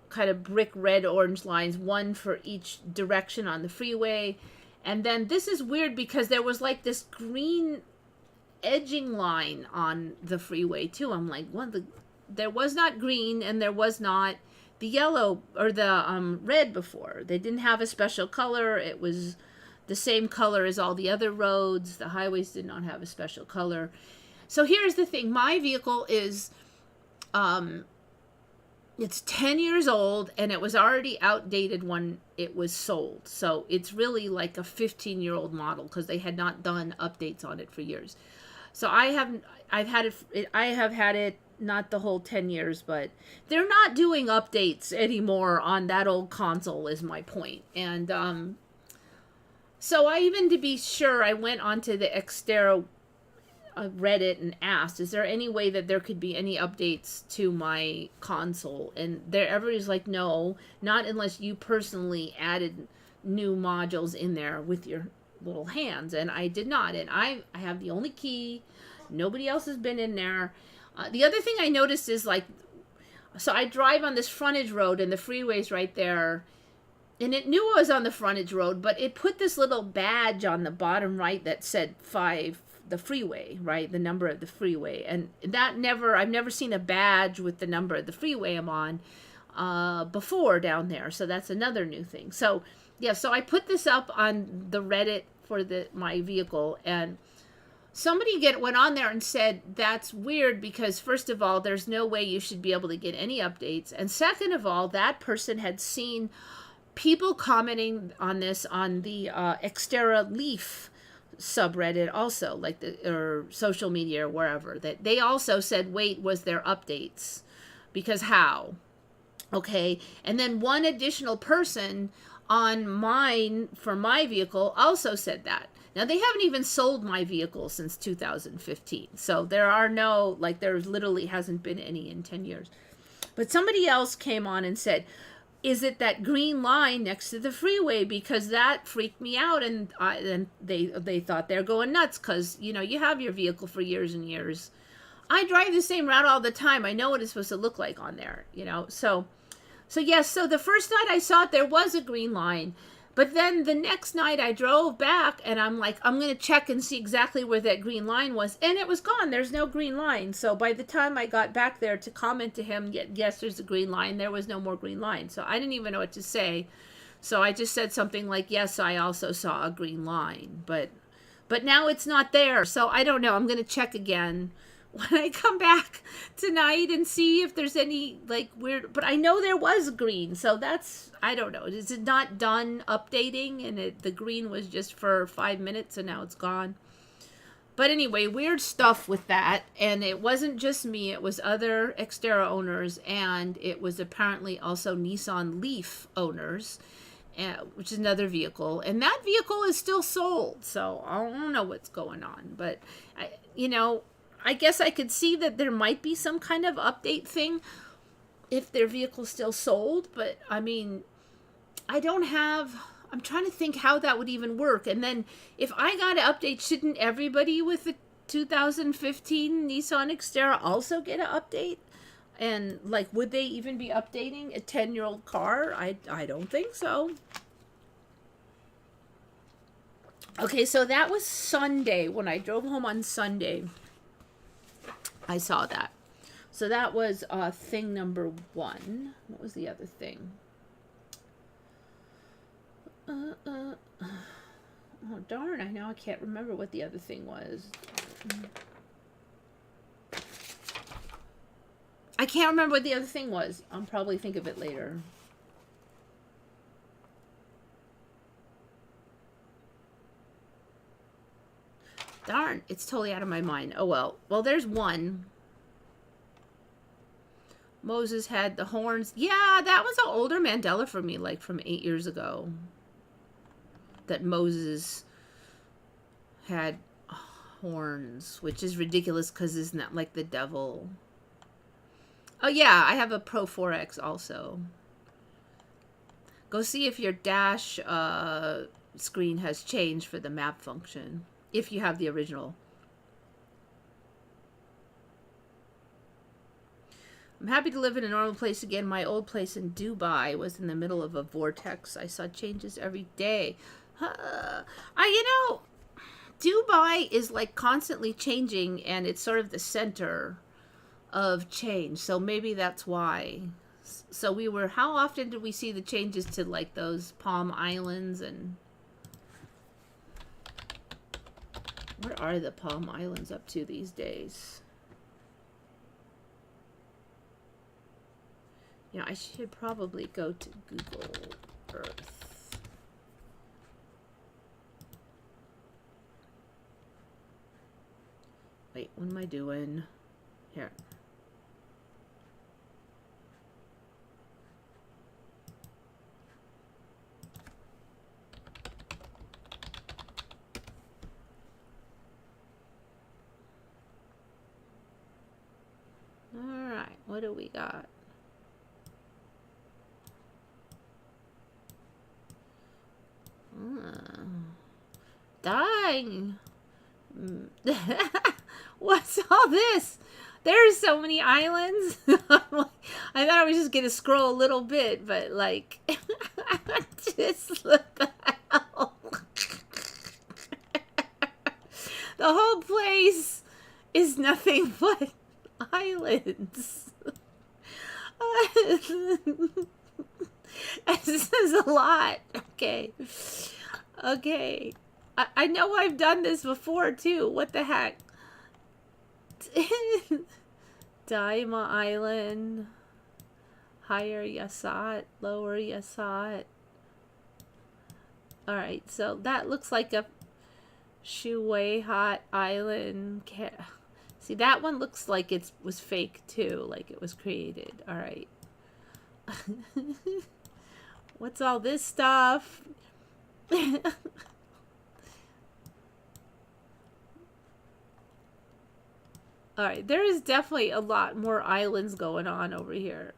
Speaker 1: kind of brick red orange lines, one for each direction on the freeway. And then this is weird because there was like this green edging line on the freeway too. I'm like, there was not green and there was not the yellow or the red before. They didn't have a special color. It was the same color as all the other roads. The highways did not have a special color. So here's the thing. My vehicle is it's 10 years old, and it was already outdated when it was sold. So it's really like a 15-year-old model because they had not done updates on it for years. So I have had it not the whole 10 years, but they're not doing updates anymore on that old console is my point. And so I, even to be sure, I went onto the Xterra Reddit and asked, is there any way that there could be any updates to my console? And everybody's like, no, not unless you personally added new modules in there with your little hands. And I did not. And I have the only key. Nobody else has been in there. The other thing I noticed is, like, so I drive on this frontage road and the freeway's right there. And it knew I was on the frontage road, but it put this little badge on the bottom right that said 5, the freeway, right? The number of the freeway. And I've never seen a badge with the number of the freeway I'm on before down there. So that's another new thing. So yeah, so I put this up on the Reddit for my vehicle, and somebody went on there and said, that's weird because first of all, there's no way you should be able to get any updates. And second of all, that person had seen people commenting on this on the Xterra Leaf subreddit also, like or social media or wherever, that they also said, wait, was there updates? Because how? Okay. And then one additional person on mine for my vehicle also said that. Now, they haven't even sold my vehicle since 2015. So there literally hasn't been any in 10 years. But somebody else came on and said, is it that green line next to the freeway? Because that freaked me out, and they thought they're going nuts because, you have your vehicle for years and years. I drive the same route all the time. I know what it's supposed to look like on there, So yes, so the first night I saw it, there was a green line. But then the next night I drove back and I'm like, I'm going to check and see exactly where that green line was. And it was gone. There's no green line. So by the time I got back there to comment to him, yes, there's a green line. There was no more green line. So I didn't even know what to say. So I just said something like, yes, I also saw a green line. But now it's not there. So I don't know. I'm going to check again when I come back tonight and see if there's any weird, but I know there was green, so that's, I don't know. Is it not done updating and the green was just for 5 minutes and now it's gone? But anyway, weird stuff with that. And it wasn't just me, it was other Xterra owners, and it was apparently also Nissan Leaf owners. which is another vehicle, and that vehicle is still sold. So I don't know what's going on, but I guess I could see that there might be some kind of update thing if their vehicle's still sold. But I mean, I'm trying to think how that would even work. And then if I got an update, shouldn't everybody with the 2015 Nissan Xterra also get an update? And like, would they even be updating a 10-year-old car? I don't think so. Okay, so that was Sunday. When I drove home on Sunday, I saw that. So that was thing number 1. What was the other thing? Oh, darn, I can't remember what the other thing was. I can't remember what the other thing was. I'll probably think of it later. Darn, it's totally out of my mind. Oh, well. Well, there's one. Moses had the horns. Yeah, that was an older Mandela for me, like from 8 years ago. That Moses had horns, which is ridiculous because isn't that like the devil? Oh yeah, I have a Pro 4X also. Go see if your dash screen has changed for the map function, if you have the original. I'm happy to live in a normal place again. My old place in Dubai was in the middle of a vortex. I saw changes every day. Dubai is like constantly changing, and it's sort of the center of change. So maybe that's why. So how often did we see the changes to like those Palm Islands? And what are the Palm Islands up to these days? I should probably go to Google Earth. Wait, what am I doing? Here. All right, what do we got? Dang. What's all this? There's so many islands. I thought I was just going to scroll a little bit, but like, just what the hell? The whole place is nothing but islands. This is a lot. Okay. I know I've done this before too. What the heck? Daima Island, higher Yasat, lower Yasat. Alright, so that looks like a Shuweihat Island. See, that one looks like it was fake too, like it was created. Alright. What's all this stuff? Alright, there is definitely a lot more islands going on over here.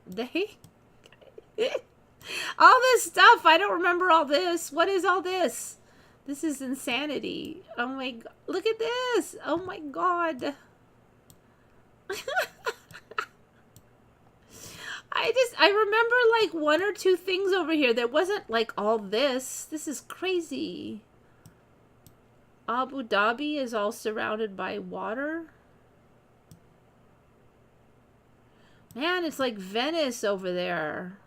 Speaker 1: All this stuff, I don't remember all this. What is all this? This is insanity. Oh my god. Look at this. Oh my god. I remember like 1 or 2 things over here. There wasn't like all this. This is crazy. Abu Dhabi is all surrounded by water. Man, it's like Venice over there.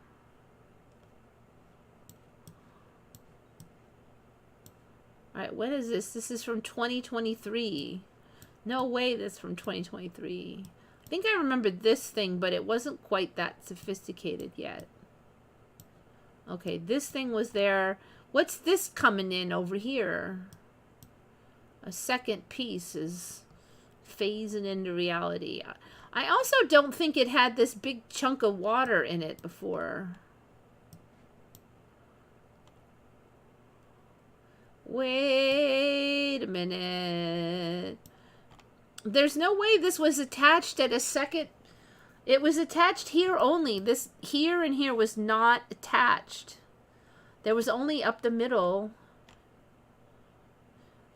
Speaker 1: Alright, when is this? This is from 2023. No way that's from 2023. I think I remember this thing, but it wasn't quite that sophisticated yet. Okay, this thing was there. What's this coming in over here? A second piece is phasing into reality. I also don't think it had this big chunk of water in it before. Wait a minute. There's no way this was attached at a second. It was attached here only. This here and here was not attached. There was only up the middle.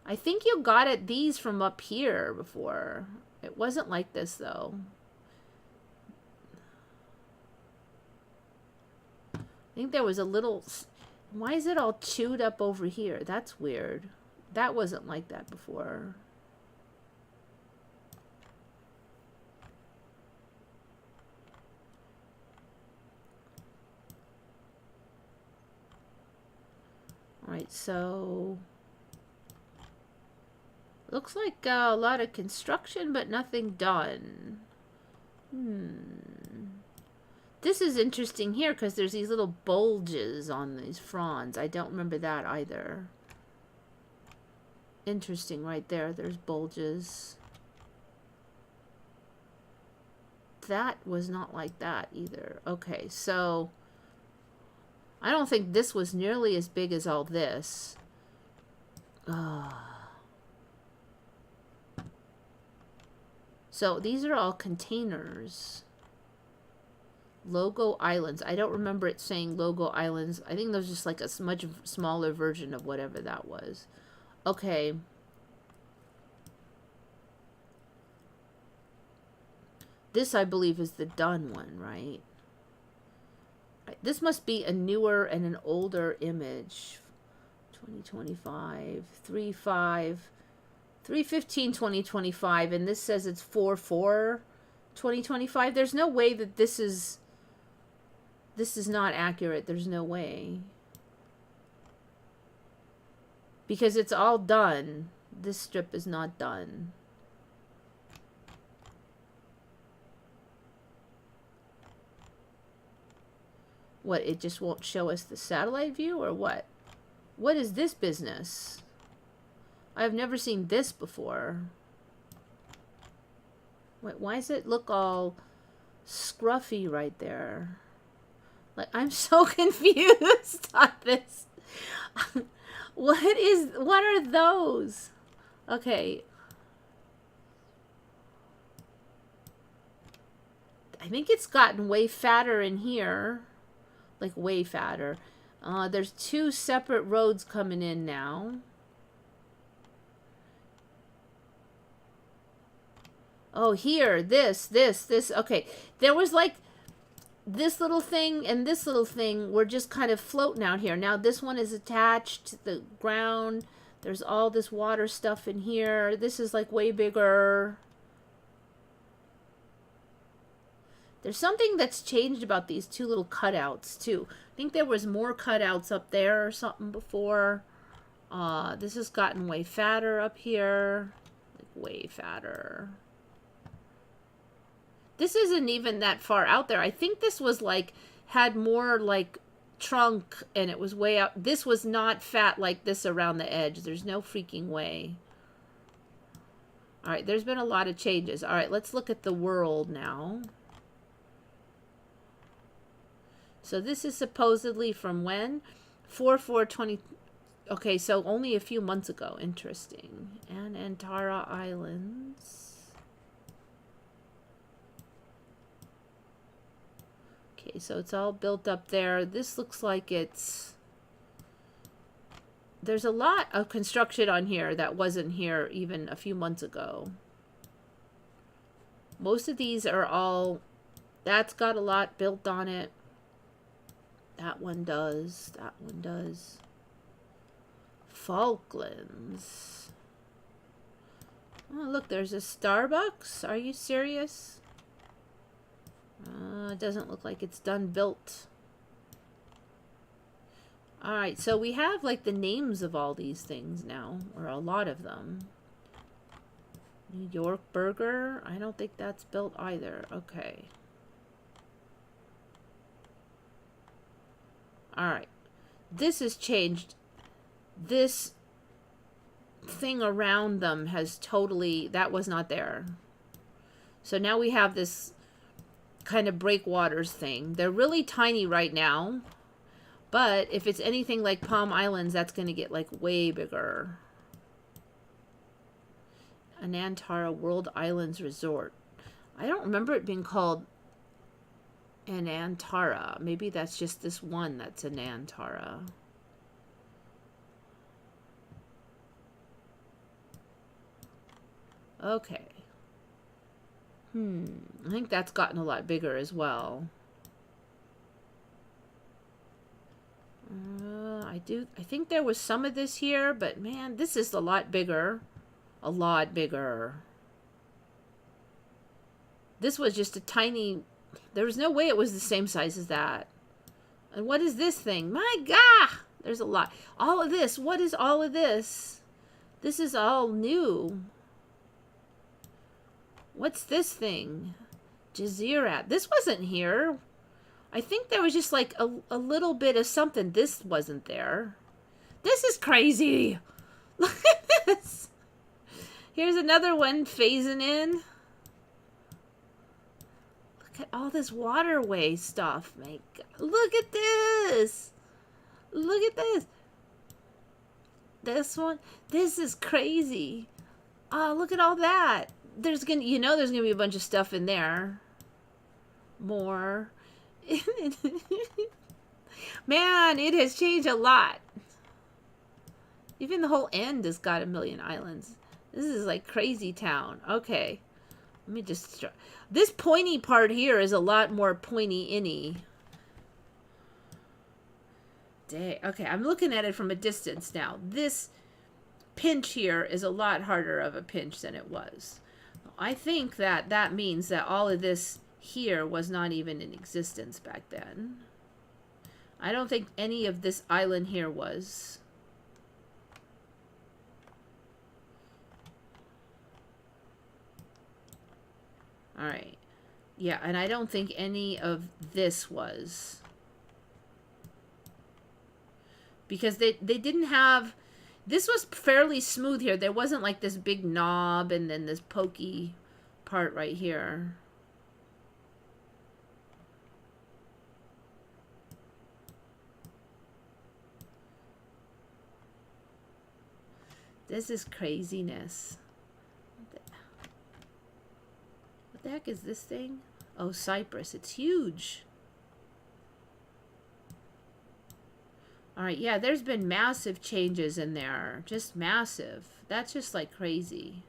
Speaker 1: I think you got at these from up here before. It wasn't like this though. I think there was a little... Why is it all chewed up over here? That's weird. That wasn't like that before. Alright, so... Looks like a lot of construction, but nothing done. This is interesting here because there's these little bulges on these fronds. I don't remember that either. Interesting right there. There's bulges. That was not like that either. Okay, so I don't think this was nearly as big as all this. So these are all containers. Logo Islands. I don't remember it saying Logo Islands. I think that was just like a much smaller version of whatever that was. Okay. This, I believe, is the done one, right? This must be a newer and an older image. 2025. 3/15/2025, and this says it's 4/4/2025. There's no way that this is not accurate. There's no way. Because it's all done. This strip is not done. What, it just won't show us the satellite view or what? What is this business? I've never seen this before. Wait, why does it look all scruffy right there? Like, I'm so confused on this. What are those? Okay. I think it's gotten way fatter in here. Like, way fatter. There's 2 separate roads coming in now. Oh, here, this. Okay, there was like this little thing and this little thing were just kind of floating out here. Now this one is attached to the ground. There's all this water stuff in here. This is like way bigger. There's something that's changed about these 2 little cutouts too. I think there was more cutouts up there or something before. This has gotten way fatter up here. Like way fatter. This isn't even that far out there. I think this was like, had more like trunk and it was way out. This was not fat like this around the edge. There's no freaking way. All right, there's been a lot of changes. All right, let's look at the world now. So this is supposedly from when? 4/4/20. Okay, so only a few months ago. Interesting. And Antara Islands. Okay, so it's all built up there. This looks like it's... There's a lot of construction on here that wasn't here even a few months ago. Most of these are all... That's got a lot built on it. That one does. That one does. Falklands. Oh, look, there's a Starbucks. Are you serious? It doesn't look like it's done built. Alright, so we have like the names of all these things now, or a lot of them. New York Burger. I don't think that's built either. Okay. Alright. This has changed. This thing around them has totally... That was not there. So now we have this kind of breakwaters thing. They're really tiny right now. But if it's anything like Palm Islands, that's going to get like way bigger. Anantara World Islands Resort. I don't remember it being called Anantara. Maybe that's just this one that's Anantara. Okay. I think that's gotten a lot bigger as well. I think there was some of this here, but man, this is a lot bigger. A lot bigger. This was just a tiny... There was no way it was the same size as that. And what is this thing? My God! There's a lot. All of this. What is all of this? This is all new. What's this thing? Jazeera. This wasn't here. I think there was just like a little bit of something. This wasn't there. This is crazy. Look at this. Here's another one phasing in. Look at all this waterway stuff. My God. Look at this. Look at this. This one. This is crazy. Oh, look at all that. There's gonna, there's gonna be a bunch of stuff in there. More. Man, it has changed a lot. Even the whole end has got 1,000,000 islands. This is like crazy town. Okay. Let me just... This pointy part here is a lot more pointy-inny. Dang. Okay, I'm looking at it from a distance now. This pinch here is a lot harder of a pinch than it was. I think that means that all of this here was not even in existence back then. I don't think any of this island here was. All right. Yeah, and I don't think any of this was. Because they didn't have... This was fairly smooth here. There wasn't like this big knob and then this pokey part right here. This is craziness. What the heck is this thing? Oh, Cyprus. It's huge. Alright, yeah, there's been massive changes in there. Just massive. That's just like crazy.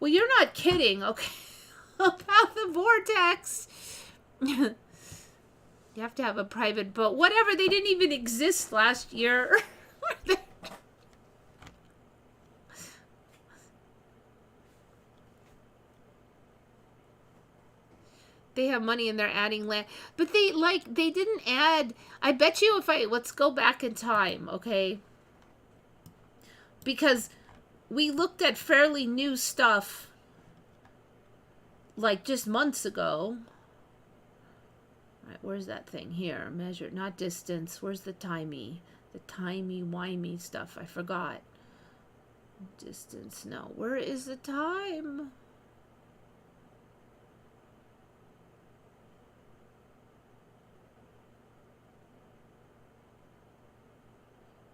Speaker 1: Well, you're not kidding, okay? About the vortex. You have to have a private boat. Whatever, they didn't even exist last year. They have money and they're adding land. But they didn't add... I bet you if let's go back in time, okay? Because we looked at fairly new stuff like just months ago. All right, where's that thing? Here, measure, not distance. Where's the timey? The timey-wimey stuff. I forgot. Distance, no. Where is the time?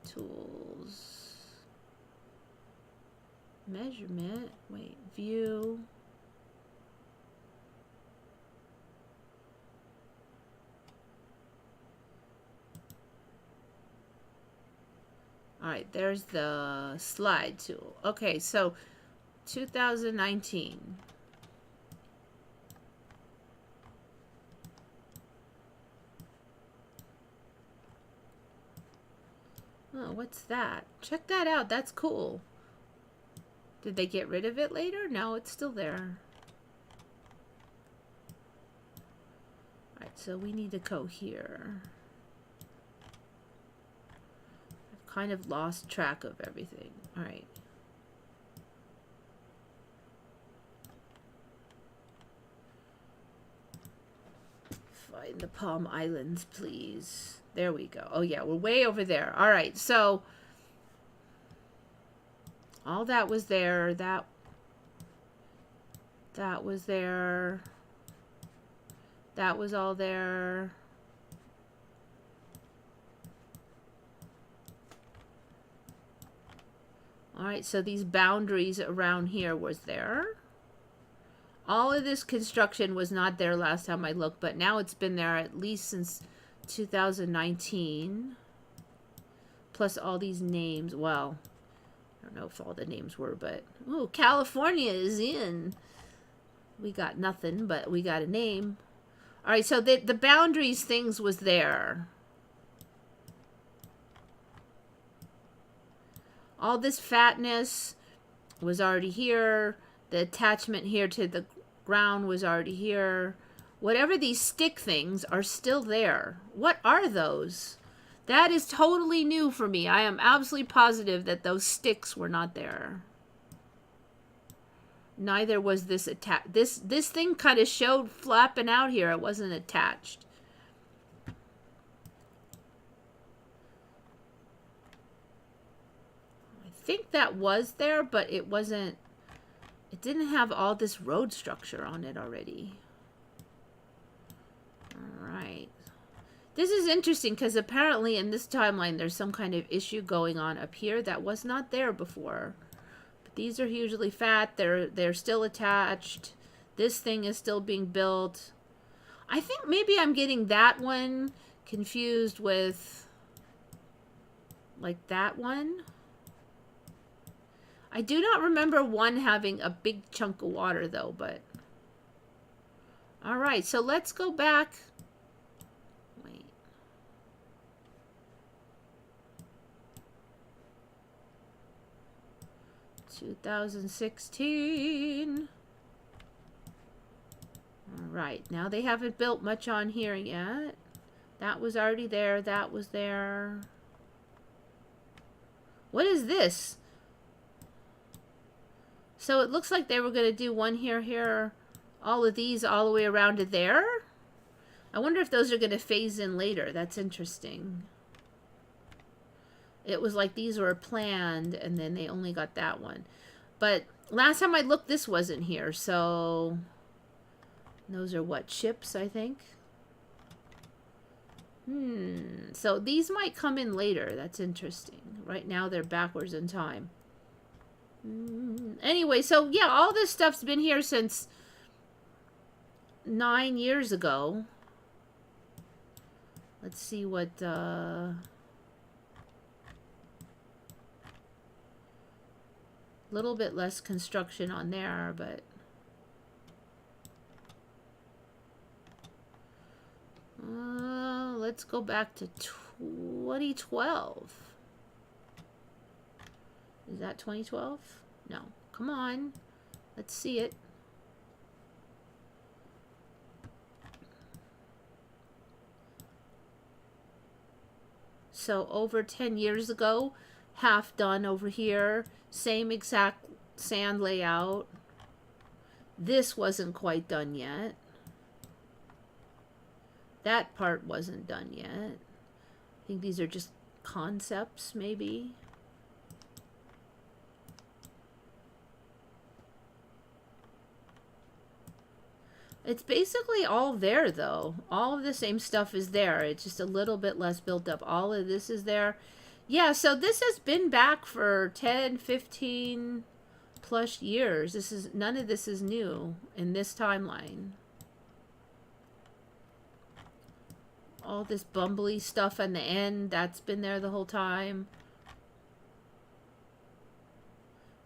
Speaker 1: Tools. Measurement. Wait, view. All right, there's the slide tool. Okay, so 2019. Oh, what's that? Check that out. That's cool. Did they get rid of it later? No, it's still there. Alright, so we need to go here. I've kind of lost track of everything. Alright. Find the Palm Islands, please. There we go. Oh, yeah, we're way over there. All right, so all that was there. That was there. That was all there. All right, so these boundaries around here was there. All of this construction was not there last time I looked, but now it's been there at least since 2019. Plus all these names. Well, I don't know if all the names were, but... Ooh, California is in. We got nothing, but we got a name. All right, so the boundaries things was there. All this fatness was already here. The attachment here to the ground was already here. Whatever these stick things are still there. What are those? That is totally new for me. I am absolutely positive that those sticks were not there. Neither was this attached. This thing kind of showed flapping out here. It wasn't attached. I think that was there, but it wasn't. It didn't have all this road structure on it already. All right. This is interesting because apparently in this timeline there's some kind of issue going on up here that was not there before. But these are hugely fat. They're still attached. This thing is still being built. I think maybe I'm getting that one confused with like that one. I do not remember one having a big chunk of water though, but all right, so let's go back. Wait. (2016). All right, now they haven't built much on here yet. That was already there. That was there. What is this? So it looks like they were going to do one here, all of these all the way around to there. I wonder if those are going to phase in later. That's interesting. It was like these were planned and then they only got that one. But last time I looked, this wasn't here. So those are what, ships, I think? So these might come in later. That's interesting. Right now they're backwards in time. Anyway, so yeah, all this stuff's been here since 9 years ago. Let's see what little bit less construction on there, but let's go back to 2012. Is that 2012? No. Come on. Let's see it. So over 10 years ago, half done over here. Same exact sand layout. This wasn't quite done yet. That part wasn't done yet. I think these are just concepts, maybe. It's basically all there, though. All of the same stuff is there. It's just a little bit less built up. All of this is there. Yeah, so this has been back for 10, 15 plus years. None of this is new in this timeline. All this bumbly stuff on the end, that's been there the whole time.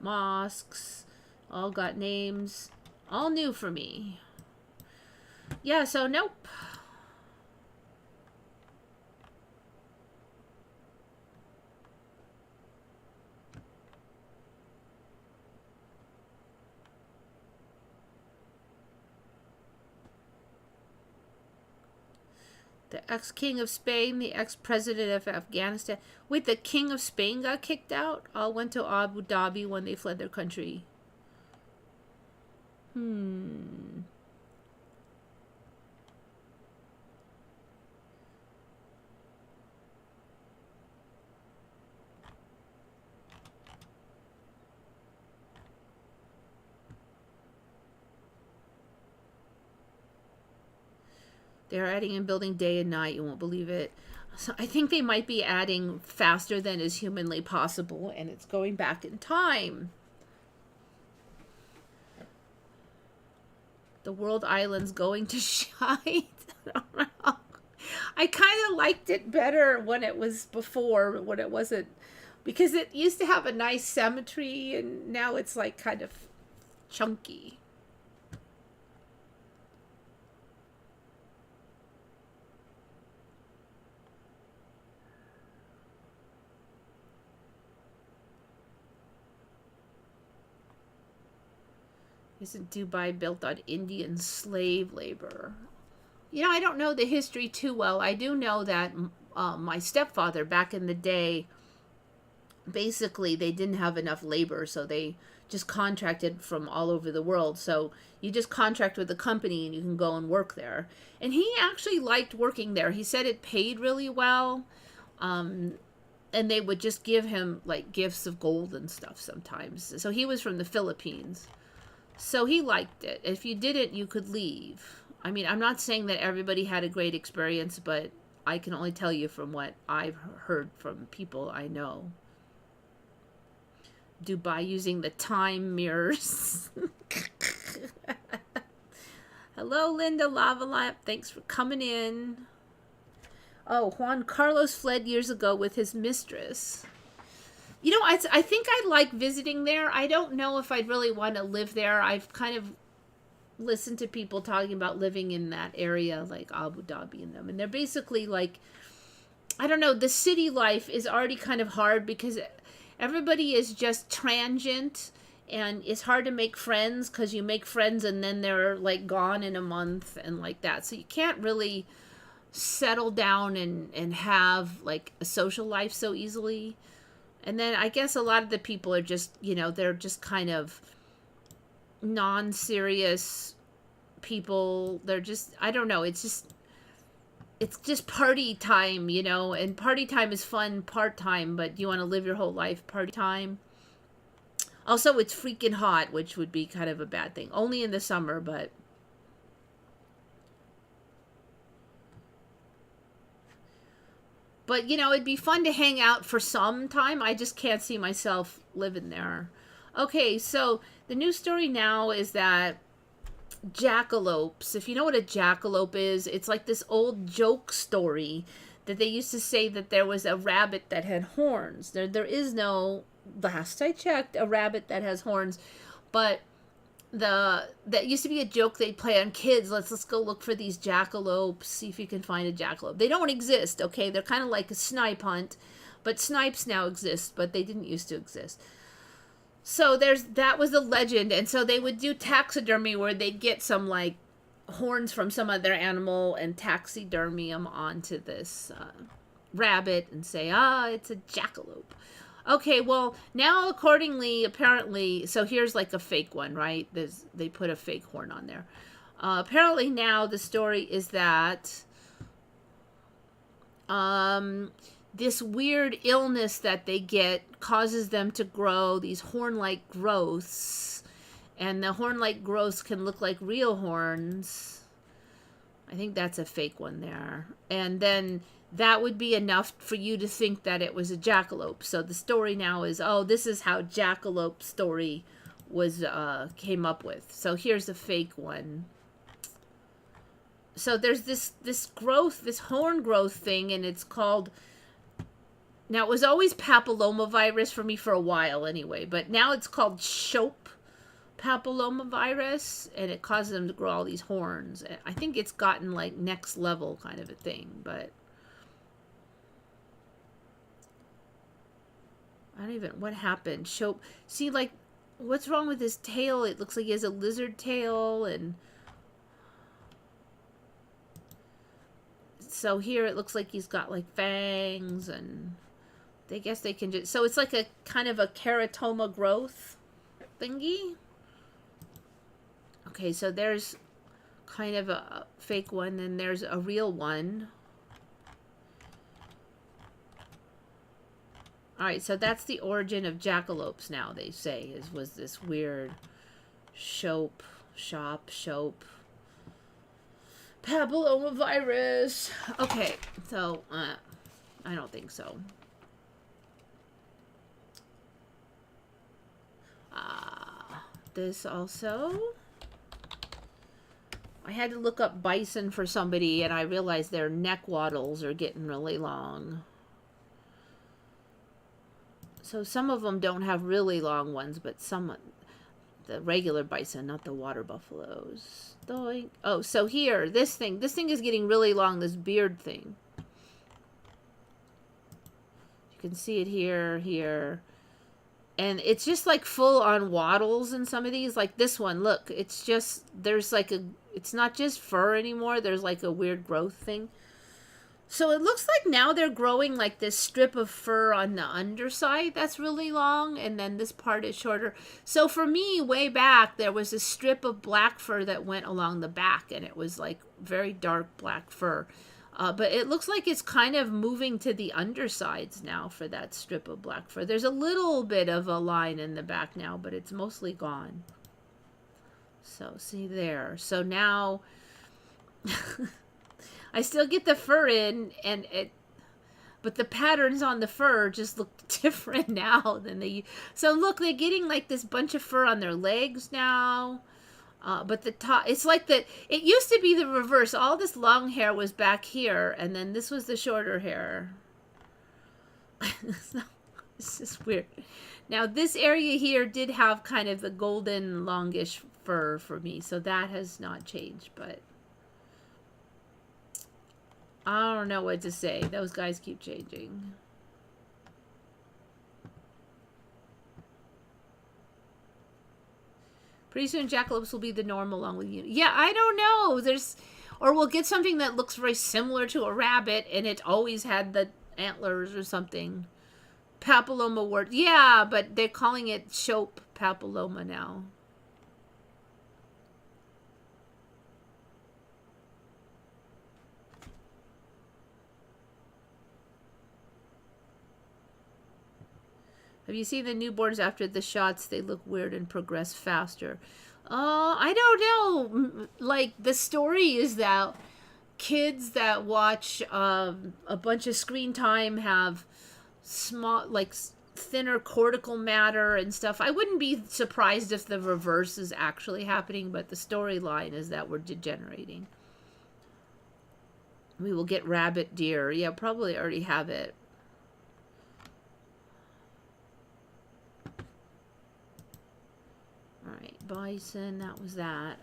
Speaker 1: Mosques, all got names. All new for me. Yeah, so nope. The ex-king of Spain, the ex-president of Afghanistan. Wait, the king of Spain got kicked out? All went to Abu Dhabi when they fled their country. They're adding and building day and night. You won't believe it. So I think they might be adding faster than is humanly possible, and it's going back in time. The world island's going to shine. I kind of liked it better when it was before, when it wasn't, because it used to have a nice symmetry, and now it's like kind of chunky. Isn't Dubai built on Indian slave labor? You know, I don't know the history too well. I do know that my stepfather back in the day, basically they didn't have enough labor, so they just contracted from all over the world. So you just contract with the company and you can go and work there. And he actually liked working there. He said it paid really well. And they would just give him like gifts of gold and stuff sometimes. So he was from the Philippines. So he liked it. If you didn't, you could leave. I mean, I'm not saying that everybody had a great experience, but I can only tell you from what I've heard from people I know. Dubai using the time mirrors. Hello, Linda Lava Lamp. Thanks for coming in. Oh, Juan Carlos fled years ago with his mistress. You know, I think I like visiting there. I don't know if I'd really want to live there. I've kind of listened to people talking about living in that area, like Abu Dhabi and them. And they're basically like, I don't know, the city life is already kind of hard because everybody is just transient. And it's hard to make friends because you make friends and then they're like gone in a month and like that. So you can't really settle down and have like a social life so easily. And then I guess a lot of the people are just, you know, they're just kind of non-serious people. They're just, I don't know, it's just party time, you know, and party time is fun part-time, but you want to live your whole life party time. Also, it's freaking hot, which would be kind of a bad thing. Only in the summer, but you know, it'd be fun to hang out for some time. I just can't see myself living there. Okay, so the news story now is that jackalopes, if you know what a jackalope is, it's like this old joke story that they used to say that there was a rabbit that had horns. There is no, last I checked, a rabbit that has horns, but that used to be a joke they'd play on kids. Let's go look for these jackalopes, see if you can find a jackalope. They don't exist, okay? They're kind of like a snipe hunt, but snipes now exist, but they didn't used to exist. So that was the legend, and so they would do taxidermy where they'd get some like horns from some other animal and taxidermy them onto this rabbit and say, it's a jackalope. Okay, well, now accordingly, apparently, so here's like a fake one, right? They put a fake horn on there. Apparently now the story is that this weird illness that they get causes them to grow these horn-like growths, and the horn-like growths can look like real horns. I think that's a fake one there. And then that would be enough for you to think that it was a jackalope. So the story now is, this is how jackalope story was came up with. So here's a fake one. So there's this growth, this horn growth thing, and it's called, now it was always papillomavirus for me for a while anyway, but now it's called Shope papillomavirus, and it causes them to grow all these horns. I think it's gotten like next level kind of a thing, but I don't even, what happened? Shope, see, like, what's wrong with his tail? It looks like he has a lizard tail, and so here it looks like he's got like fangs, and I guess they can just, so it's like a kind of a keratoma growth thingy. Okay, so there's kind of a fake one, and there's a real one. All right, so that's the origin of jackalopes now, they say, was this weird shope papillomavirus. Okay, so I don't think so. This also. I had to look up bison for somebody, and I realized their neck wattles are getting really long. So some of them don't have really long ones, but some, the regular bison, not the water buffaloes. Doink. Oh, so here, this thing is getting really long, this beard thing. You can see it here, here. And it's just like full on wattles in some of these. Like this one, look, it's just, there's like a, it's not just fur anymore. There's like a weird growth thing. So it looks like now they're growing like this strip of fur on the underside that's really long. And then this part is shorter. So for me, way back, there was a strip of black fur that went along the back. And it was like very dark black fur. But it looks like it's kind of moving to the undersides now for that strip of black fur. There's a little bit of a line in the back now, but it's mostly gone. So see there. So now I still get the fur in, and but the patterns on the fur just look different now than they. So look, they're getting like this bunch of fur on their legs now. But the top, it's like that. It used to be the reverse. All this long hair was back here, and then this was the shorter hair. It's just weird. Now, this area here did have kind of the golden, longish fur for me, so that has not changed, but I don't know what to say. Those guys keep changing. Pretty soon, jackalopes will be the norm along with you. Yeah, I don't know. Or we'll get something that looks very similar to a rabbit, and it always had the antlers or something. Papilloma wort. Yeah, but they're calling it Shope papilloma now. Have you seen the newborns after the shots? They look weird and progress faster. I don't know. Like, the story is that kids that watch a bunch of screen time have small, like, thinner cortical matter and stuff. I wouldn't be surprised if the reverse is actually happening, but the storyline is that we're degenerating. We will get rabbit deer. Yeah, probably already have it. Alright, bison, that was that.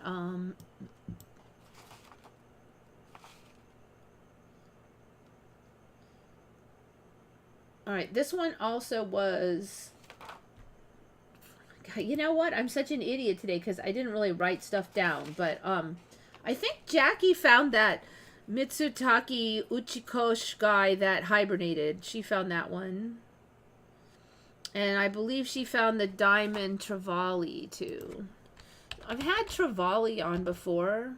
Speaker 1: Alright, this one also was... You know what? I'm such an idiot today because I didn't really write stuff down. But I think Jackie found that Mitsutake Uchikosh guy that hibernated. She found that one. And I believe she found the diamond trevally, too. I've had trevally on before.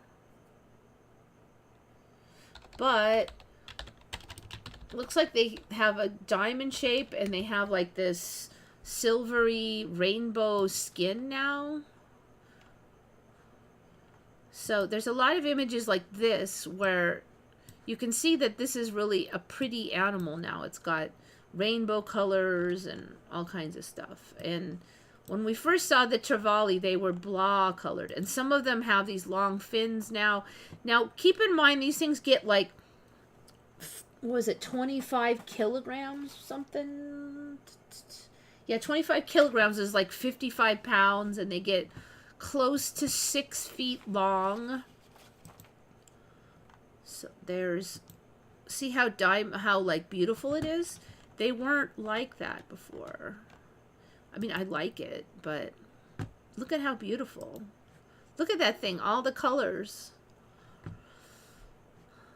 Speaker 1: But it looks like they have a diamond shape and they have like this silvery rainbow skin now. So there's a lot of images like this where you can see that this is really a pretty animal now. It's got rainbow colors and all kinds of stuff. And when we first saw the trevally, they were blah colored. And some of them have these long fins now. Now, keep in mind, these things get like, what was it, 25 kilograms something? Yeah, 25 kilograms is like 55 pounds, and they get close to 6 feet long. So there's, see how like beautiful it is? They weren't like that before. I mean, I like it, but look at how beautiful. Look at that thing, all the colors.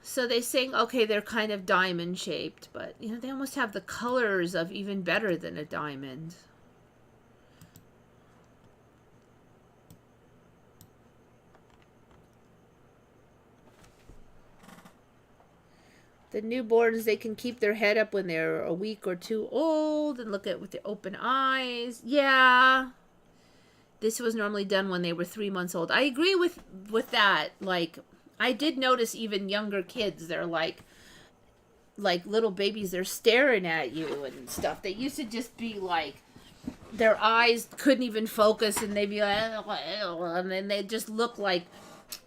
Speaker 1: So they saying, okay, they're kind of diamond shaped, but you know, they almost have the colors of even better than a diamond. The newborns, they can keep their head up when they're a week or two old and look at it with their open eyes. Yeah. This was normally done when they were 3 months old. I agree with that. Like, I did notice even younger kids, they're like, like little babies, they're staring at you and stuff. They used to just be like, their eyes couldn't even focus, and they'd be like, and then they just look like,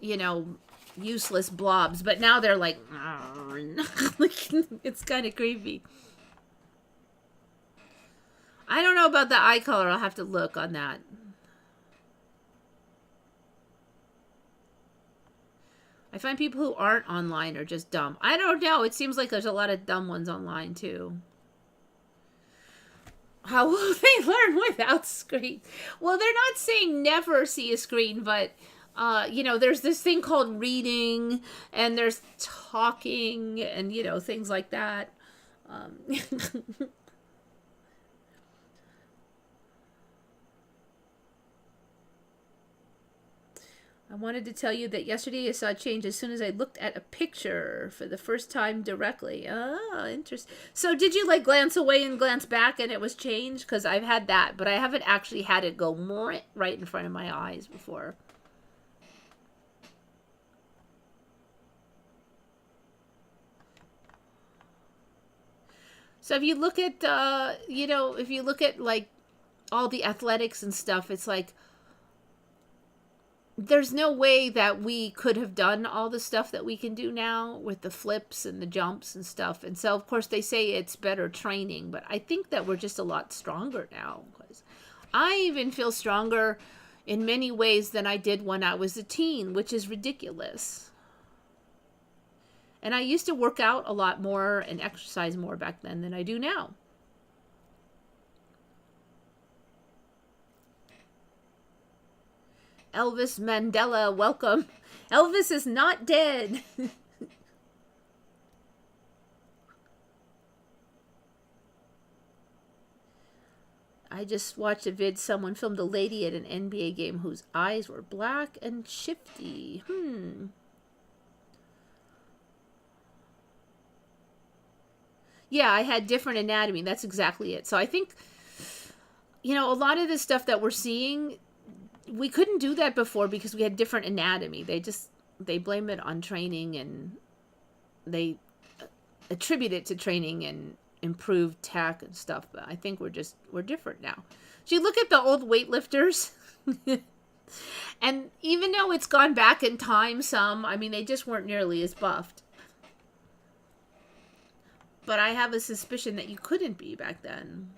Speaker 1: you know, useless blobs. But now they're like, it's kind of creepy. I don't know about the eye color. I'll have to look on that. I find people who aren't online are just dumb. I don't know. It seems like there's a lot of dumb ones online, too. How will they learn without screen? Well, they're not saying never see a screen, but, you know, there's this thing called reading, and there's talking, and, you know, things like that. I wanted to tell you that yesterday I saw a change as soon as I looked at a picture for the first time directly. Oh, interesting. So did you like glance away and glance back and it was changed? Because I've had that, but I haven't actually had it go more right in front of my eyes before. So if you look at, you know, if you look at like all the athletics and stuff, it's like, there's no way that we could have done all the stuff that we can do now with the flips and the jumps and stuff. And so, of course, they say it's better training, but I think that we're just a lot stronger now. Because I even feel stronger in many ways than I did when I was a teen, which is ridiculous. And I used to work out a lot more and exercise more back then than I do now. Elvis Mandela, welcome. Elvis is not dead. I just watched a vid. Someone filmed a lady at an NBA game whose eyes were black and shifty. Yeah, I had different anatomy. That's exactly it. So I think, you know, a lot of the stuff that we're seeing, we couldn't do that before because we had different anatomy. They blame it on training, and they attribute it to training and improved tech and stuff. But I think we're different now. So you look at the old weightlifters, and even though it's gone back in time some, I mean, they just weren't nearly as buffed. But I have a suspicion that you couldn't be back then.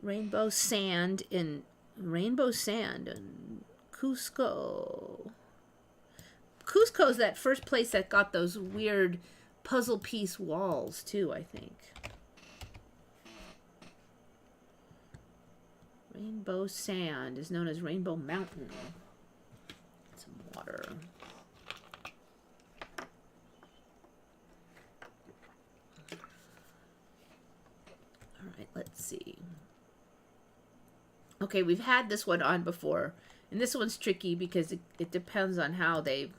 Speaker 1: Rainbow sand in Cusco. Cusco is that first place that got those weird puzzle piece walls too, I think. Rainbow sand is known as Rainbow Mountain. Some water. All right, let's see. Okay, we've had this one on before, and this one's tricky because it depends on how they've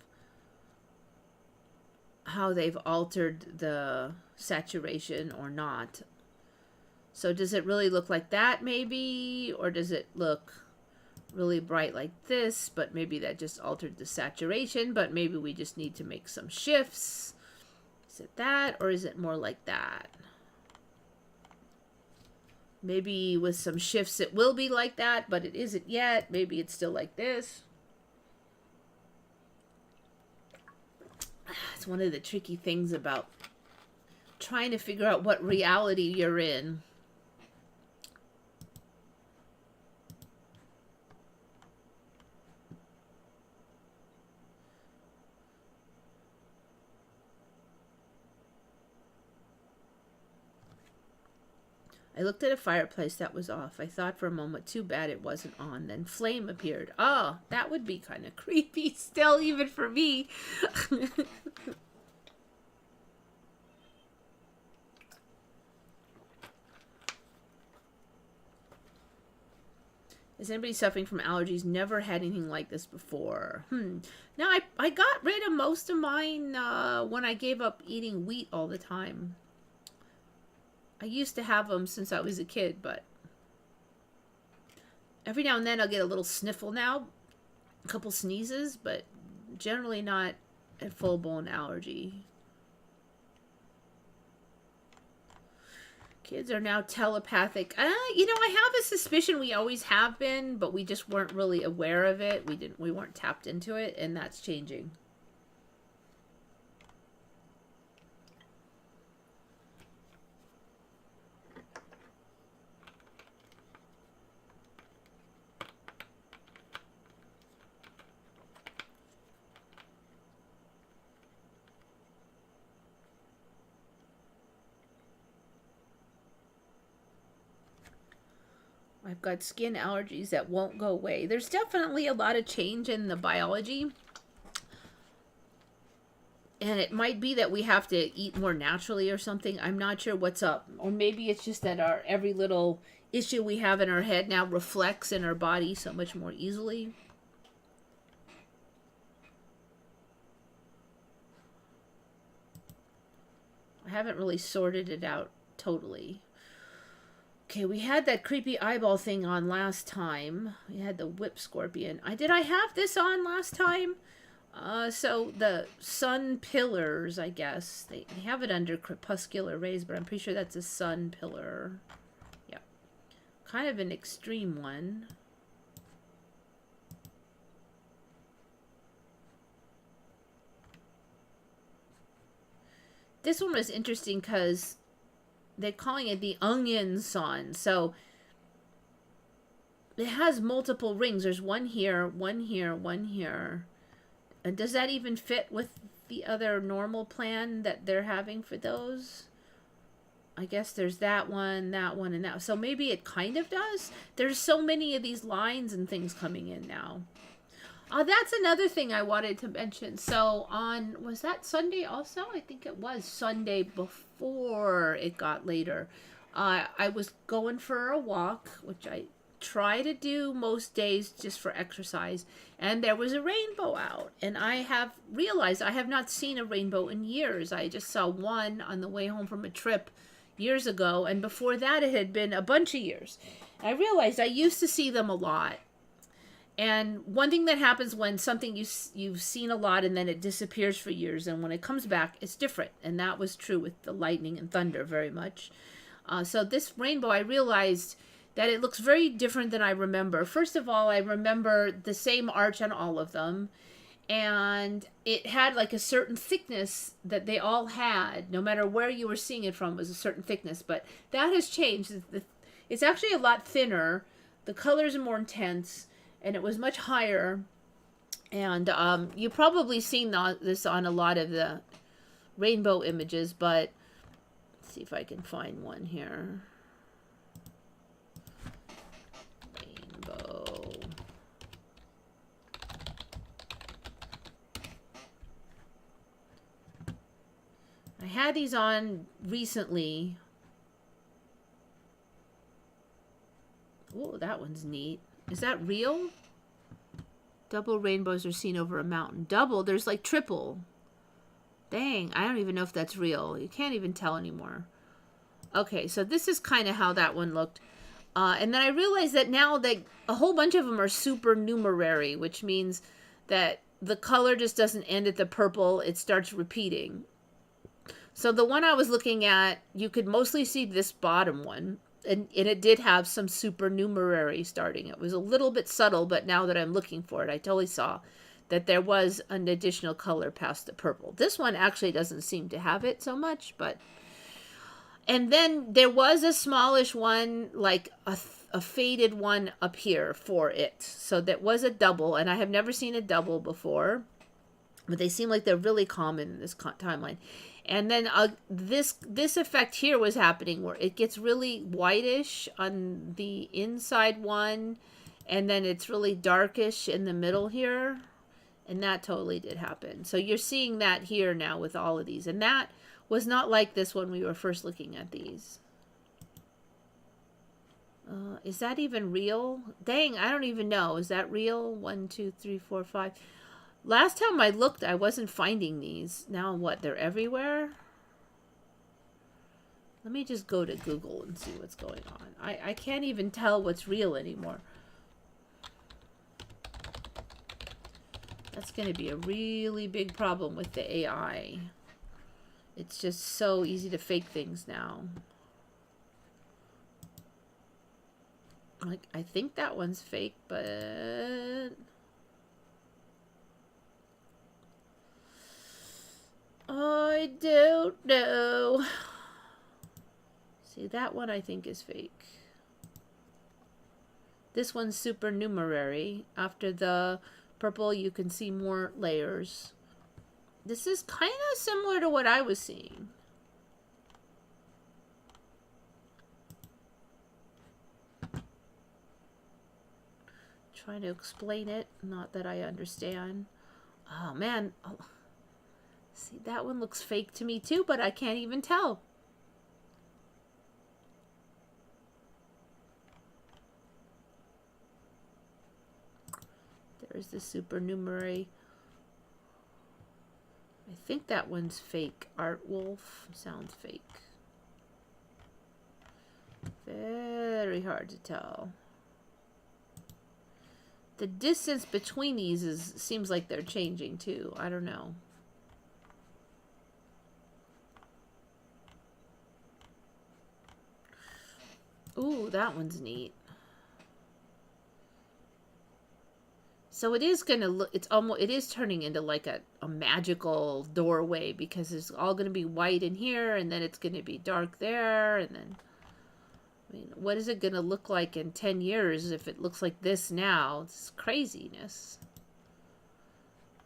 Speaker 1: altered the saturation or not. So does it really look like that maybe, or does it look really bright like this, but maybe that just altered the saturation, but maybe we just need to make some shifts? Is it that, or is it more like that? Maybe with some shifts it will be like that, but it isn't yet. Maybe it's still like this. It's one of the tricky things about trying to figure out what reality you're in. I looked at a fireplace that was off. I thought for a moment, too bad it wasn't on. Then flame appeared. Oh, that would be kind of creepy still, even for me. Is anybody suffering from allergies? Never had anything like this before. Now, I got rid of most of mine when I gave up eating wheat all the time. I used to have them since I was a kid, but Every now and then I'll get a little sniffle now, a couple sneezes, but generally not a full-blown allergy. Kids are now telepathic. You know, I have a suspicion we always have been, but we just weren't really aware of it. We weren't tapped into it, and that's changing. I've got skin allergies that won't go away. There's definitely a lot of change in the biology. And it might be that we have to eat more naturally or something. I'm not sure what's up. Or maybe it's just that our every little issue we have in our head now reflects in our body so much more easily. I haven't really sorted it out totally. Okay, we had that creepy eyeball thing on last time. We had the whip scorpion. Did I have this on last time? So the sun pillars, I guess. They have it under crepuscular rays, but I'm pretty sure that's a sun pillar. Yeah. Kind of an extreme one. This one was interesting because they're calling it the onion sun. So it has multiple rings. There's one here, one here, one here. And does that even fit with the other normal plan that they're having for those? I guess there's that one, and that. So maybe it kind of does. There's so many of these lines and things coming in now. That's another thing I wanted to mention. So was that Sunday also? I think it was Sunday before it got later. I was going for a walk, which I try to do most days just for exercise. And there was a rainbow out. And I have realized I have not seen a rainbow in years. I just saw one on the way home from a trip years ago. And before that, it had been a bunch of years. I realized I used to see them a lot. And one thing that happens when something you've seen a lot and then it disappears for years, and when it comes back, it's different. And that was true with the lightning and thunder very much. So this rainbow, I realized that it looks very different than I remember. First of all, I remember the same arch on all of them. And it had like a certain thickness that they all had. No matter where you were seeing it from, was a certain thickness. But that has changed. It's actually a lot thinner. The colors are more intense. And it was much higher. And you've probably seen this on a lot of the rainbow images, but let's see if I can find one here. Rainbow. I had these on recently. Oh, that one's neat. Is that real? Double rainbows are seen over a mountain. Double? There's like triple. Dang, I don't even know if that's real. You can't even tell anymore. Okay, so this is kind of how that one looked. And then I realized that now that a whole bunch of them are supernumerary, which means that the color just doesn't end at the purple. It starts repeating. So the one I was looking at, you could mostly see this bottom one. And it did have some supernumerary starting. It was a little bit subtle, but now that I'm looking for it, I totally saw that there was an additional color past the purple. This one actually doesn't seem to have it so much, but... And then there was a smallish one, like a faded one up here for it. So that was a double, and I have never seen a double before. But they seem like they're really common in this timeline. And then this effect here was happening where it gets really whitish on the inside one. And then it's really darkish in the middle here. And that totally did happen. So you're seeing that here now with all of these. And that was not like this when we were first looking at these. Is that even real? Dang, I don't even know. Is that real? 1, 2, 3, 4, 5... Last time I looked, I wasn't finding these. Now what? They're everywhere? Let me just go to Google and see what's going on. I can't even tell what's real anymore. That's going to be a really big problem with the AI. It's just so easy to fake things now. Like, I think that one's fake, but I don't know. See, that one I think is fake. This one's supernumerary. After the purple, you can see more layers. This is kind of similar to what I was seeing. Trying to explain it. Not that I understand. Oh, man. Oh. See, that one looks fake to me too, but I can't even tell. There's the supernumerary. I think that one's fake. Art Wolf sounds fake. Very hard to tell. The distance between these seems like they're changing too. I don't know. Ooh, that one's neat. So it is going to look, it is turning into like a magical doorway, because it's all going to be white in here, and then it's going to be dark there, and then, I mean, what is it going to look like in 10 years if it looks like this now? It's craziness.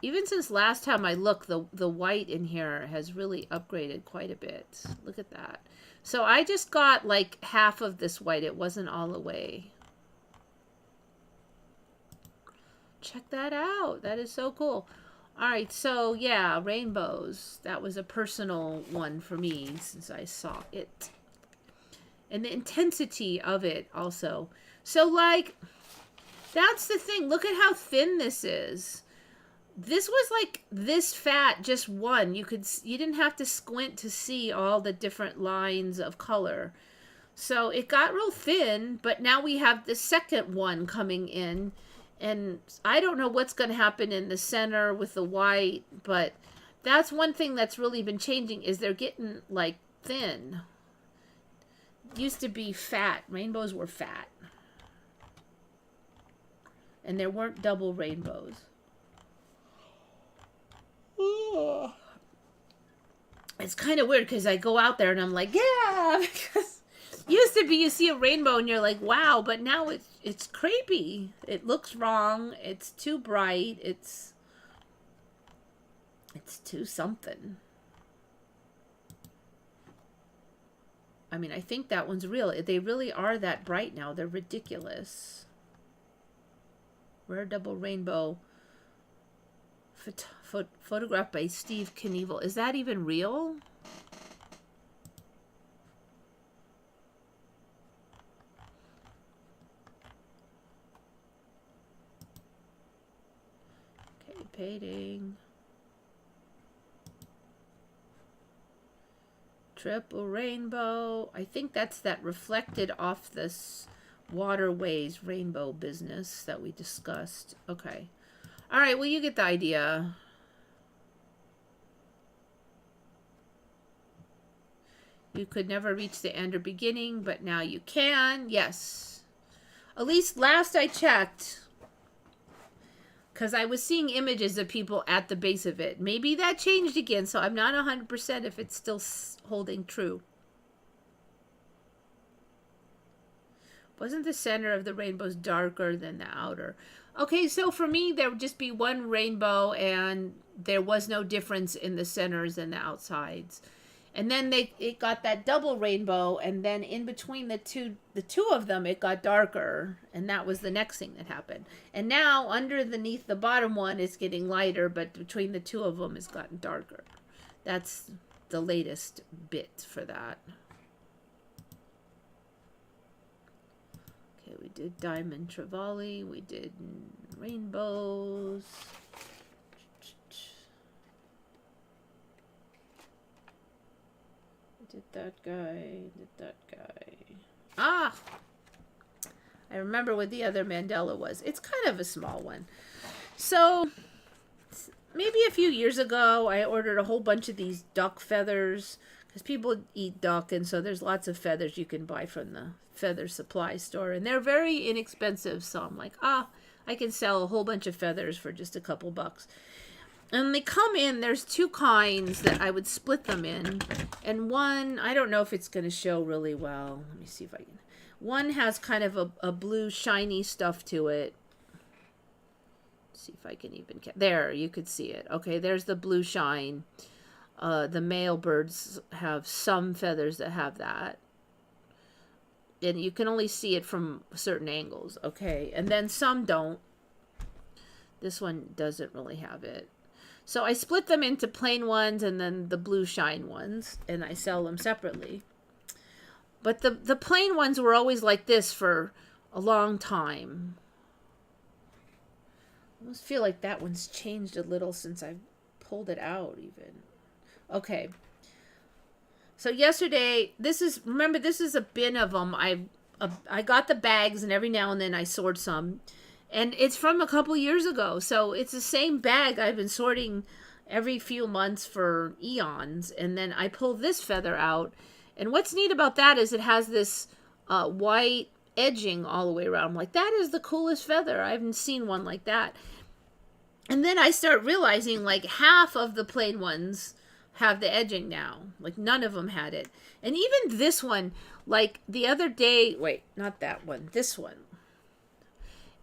Speaker 1: Even since last time I looked, the white in here has really upgraded quite a bit. Look at that. So I just got like half of this white. It wasn't all the way. Check that out. That is so cool. All right, so yeah, rainbows. That was a personal one for me since I saw it. And the intensity of it also. So like, that's the thing. Look at how thin this is. This was like this fat, just one. You didn't have to squint to see all the different lines of color. So it got real thin, but now we have the second one coming in. And I don't know what's going to happen in the center with the white, but that's one thing that's really been changing, is they're getting like thin. Used to be fat. Rainbows were fat. And there weren't double rainbows. It's kind of weird because I go out there and I'm like, yeah, because used to be you see a rainbow and you're like, wow, but now it's creepy. It looks wrong. It's too bright. It's too something. I mean, I think that one's real. They really are that bright now. They're ridiculous. Rare double rainbow. Photographed by Steve Knievel. Is that even real? Okay, painting. Triple rainbow. I think that's that reflected off this waterways rainbow business that we discussed. Okay. All right, well, you get the idea. You could never reach the end or beginning, but now you can. Yes. At least last I checked, because I was seeing images of people at the base of it. Maybe that changed again, so I'm not 100% if it's still holding true. Wasn't the center of the rainbows darker than the outer? Okay, so for me, there would just be one rainbow, and there was no difference in the centers and the outsides. And then it got that double rainbow, and then in between the two of them, it got darker, and that was the next thing that happened. And now, underneath the bottom one, it's getting lighter, but between the two of them, it's gotten darker. That's the latest bit for that. Okay, we did Diamond Trevally, we did rainbows. Did that guy. Ah! I remember what the other Mandela was. It's kind of a small one. So, maybe a few years ago, I ordered a whole bunch of these duck feathers because people eat duck, and so there's lots of feathers you can buy from the feather supply store, and they're very inexpensive. So I'm like, I can sell a whole bunch of feathers for just a couple bucks. And they come in, there's two kinds that I would split them in. And one, I don't know if it's going to show really well. Let me see if I can. One has kind of a blue shiny stuff to it. Let's see if I can even... There, you could see it. Okay, there's the blue shine. The male birds have some feathers that have that. And you can only see it from certain angles. Okay, and then some don't. This one doesn't really have it. So I split them into plain ones and then the blue shine ones, and I sell them separately. But the plain ones were always like this for a long time. I almost feel like that one's changed a little since I pulled it out even. Okay. So yesterday, remember this is a bin of them. I got the bags, and every now and then I sort some. And it's from a couple years ago. So it's the same bag I've been sorting every few months for eons. And then I pull this feather out. And what's neat about that is it has this white edging all the way around. I'm like, that is the coolest feather. I haven't seen one like that. And then I start realizing like half of the plain ones have the edging now. Like none of them had it. And even this one, like the other day, wait, not that one, this one.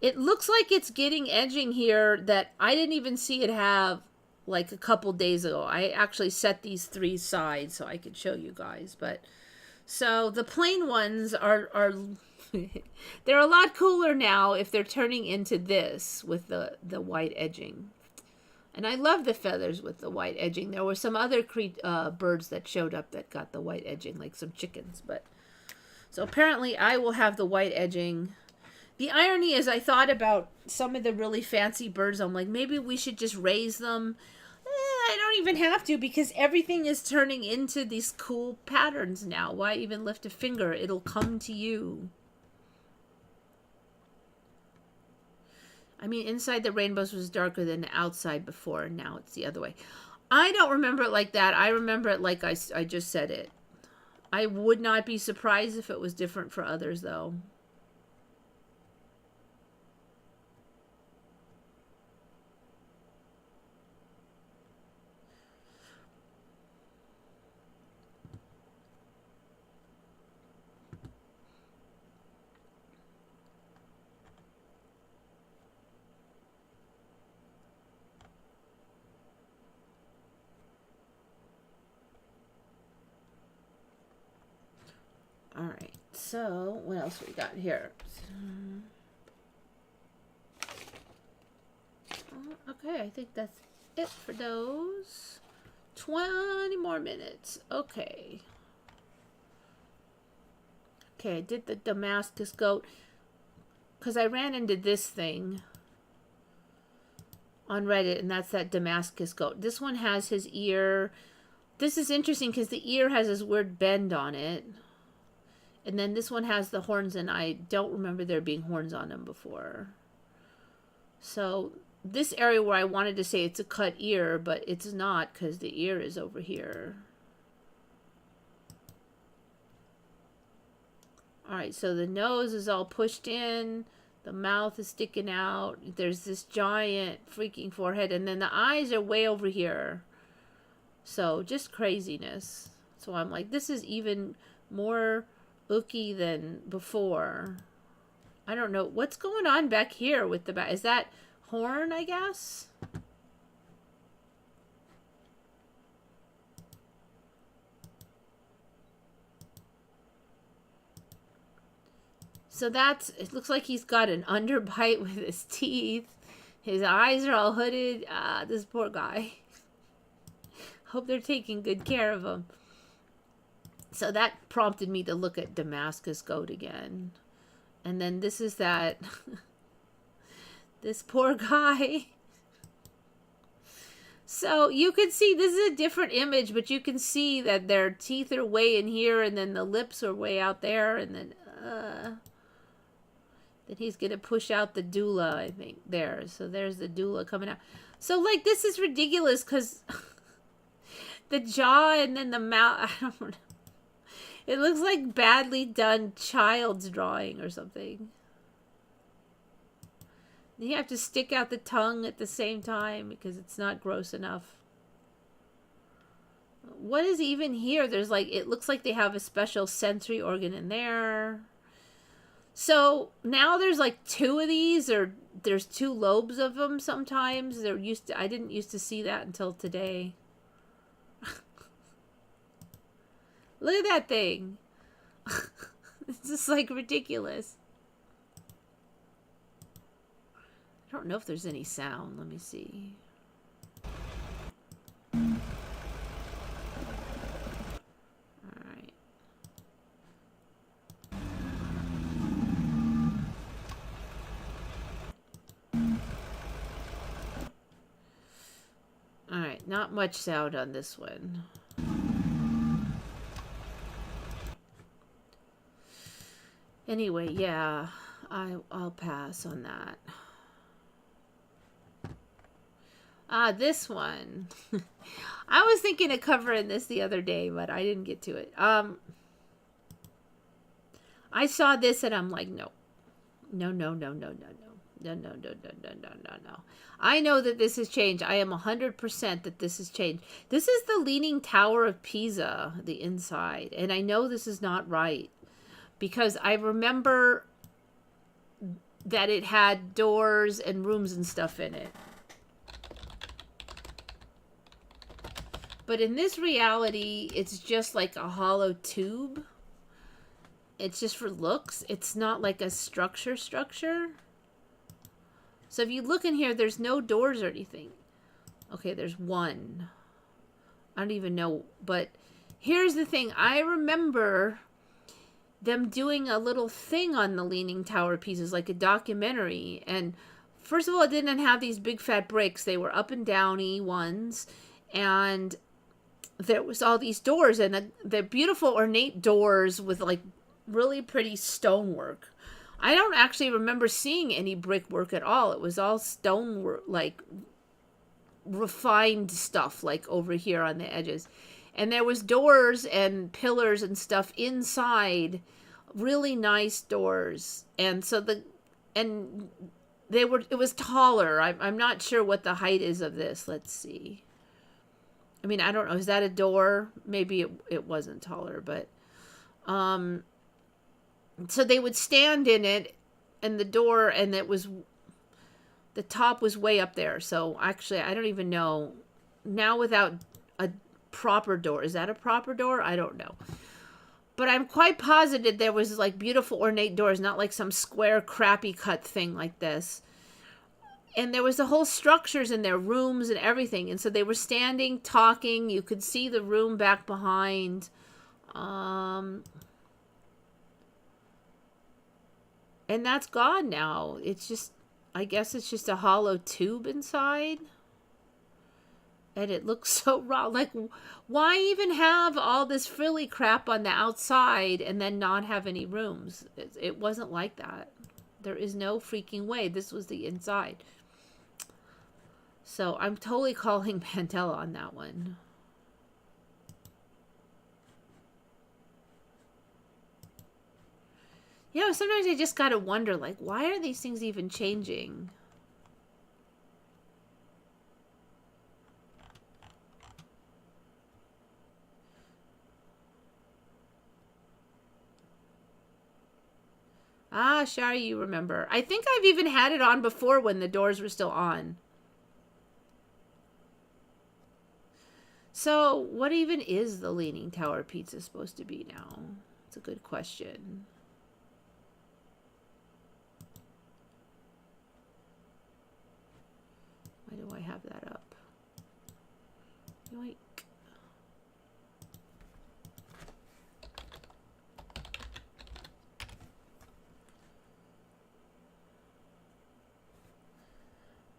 Speaker 1: It looks like it's getting edging here that I didn't even see it have like a couple days ago. I actually set these three sides so I could show you guys. But so the plain ones are they're a lot cooler now if they're turning into this with the white edging. And I love the feathers with the white edging. There were some other birds that showed up that got the white edging, like some chickens. But so apparently I will have the white edging. The irony is I thought about some of the really fancy birds. I'm like, maybe we should just raise them. I don't even have to because everything is turning into these cool patterns now. Why even lift a finger? It'll come to you. I mean, inside the rainbows was darker than the outside before, and now it's the other way. I don't remember it like that. I remember it like I just said it. I would not be surprised if it was different for others, though. All right, so what else we got here? Okay, I think that's it for those. 20 more minutes. Okay. Okay, I did the Damascus goat because I ran into this thing on Reddit, and that's that Damascus goat. This one has his ear. This is interesting because the ear has this weird bend on it. And then this one has the horns, and I don't remember there being horns on them before. So this area where I wanted to say it's a cut ear, but it's not because the ear is over here. All right, so the nose is all pushed in. The mouth is sticking out. There's this giant freaking forehead, and then the eyes are way over here. So just craziness. So I'm like, this is even more ooky than before. I don't know what's going on back here with the back. Is that horn, I guess? So that's, it looks like he's got an underbite with his teeth. His eyes are all hooded. This poor guy. Hope they're taking good care of him. So that prompted me to look at Damascus goat again. And then this is that, this poor guy. So you can see, this is a different image, but you can see that their teeth are way in here, and then the lips are way out there, and then, Then he's going to push out the doula, I think, there. So there's the doula coming out. So, like, this is ridiculous because the jaw and then the mouth, I don't know. It looks like badly done child's drawing or something. You have to stick out the tongue at the same time because it's not gross enough. What is even here? There's like, it looks like they have a special sensory organ in there. So now there's like two of these, or there's two lobes of them sometimes. I didn't used to see that until today. Look at that thing. It's just like ridiculous. I don't know if there's any sound. Let me see. Alright, not much sound on this one. Anyway, yeah, I'll pass on that. This one. I was thinking of covering this the other day, but I didn't get to it. I saw this and I'm like, no. No, no, no, no, no, no. No, no, no, no, no, no, no, no. I know that this has changed. I am 100% that this has changed. This is the Leaning Tower of Pisa, the inside. And I know this is not right. Because I remember that it had doors and rooms and stuff in it. But in this reality, it's just like a hollow tube. It's just for looks. It's not like a structure. So if you look in here, there's no doors or anything. Okay, there's one. I don't even know. But here's the thing. I remember them doing a little thing on the Leaning Tower pieces, like a documentary. And first of all, it didn't have these big fat breaks. They were up and downy ones. And there was all these doors. And the beautiful ornate doors with like really pretty stonework. I don't actually remember seeing any brickwork at all. It was all stonework, like refined stuff, like over here on the edges. And there was doors and pillars and stuff inside, really nice doors. And so it was taller. I'm not sure what the height is of this. Let's see. I mean, I don't know. Is that a door? Maybe it wasn't taller, but so they would stand in it, and the door, and the top was way up there. So actually, I don't even know now without a proper door. Is that a proper door? I don't know. But I'm quite positive there was like beautiful ornate doors, not like some square crappy cut thing like this. And there was the whole structures in their rooms and everything. And so they were standing, talking. You could see the room back behind. And that's gone now. It's just, I guess it's just a hollow tube inside. And it looks so raw. Like, why even have all this frilly crap on the outside and then not have any rooms? It wasn't like that. There is no freaking way. This was the inside. So I'm totally calling Mandela on that one. You know, sometimes I just gotta wonder, like, why are these things even changing? Ah, Shari, you remember. I think I've even had it on before when the doors were still on. So, what even is the Leaning Tower Pizza supposed to be now? It's a good question. Why do I have that up? Yoink.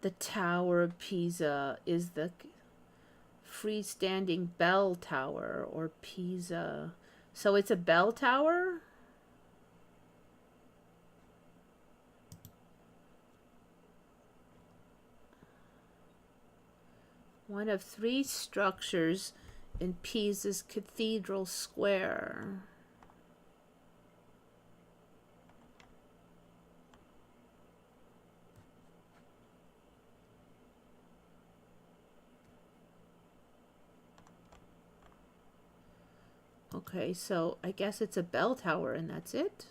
Speaker 1: The Tower of Pisa is the freestanding bell tower, or Pisa. So it's a bell tower? One of 3 structures in Pisa's Cathedral Square. Okay, so I guess it's a bell tower and that's it.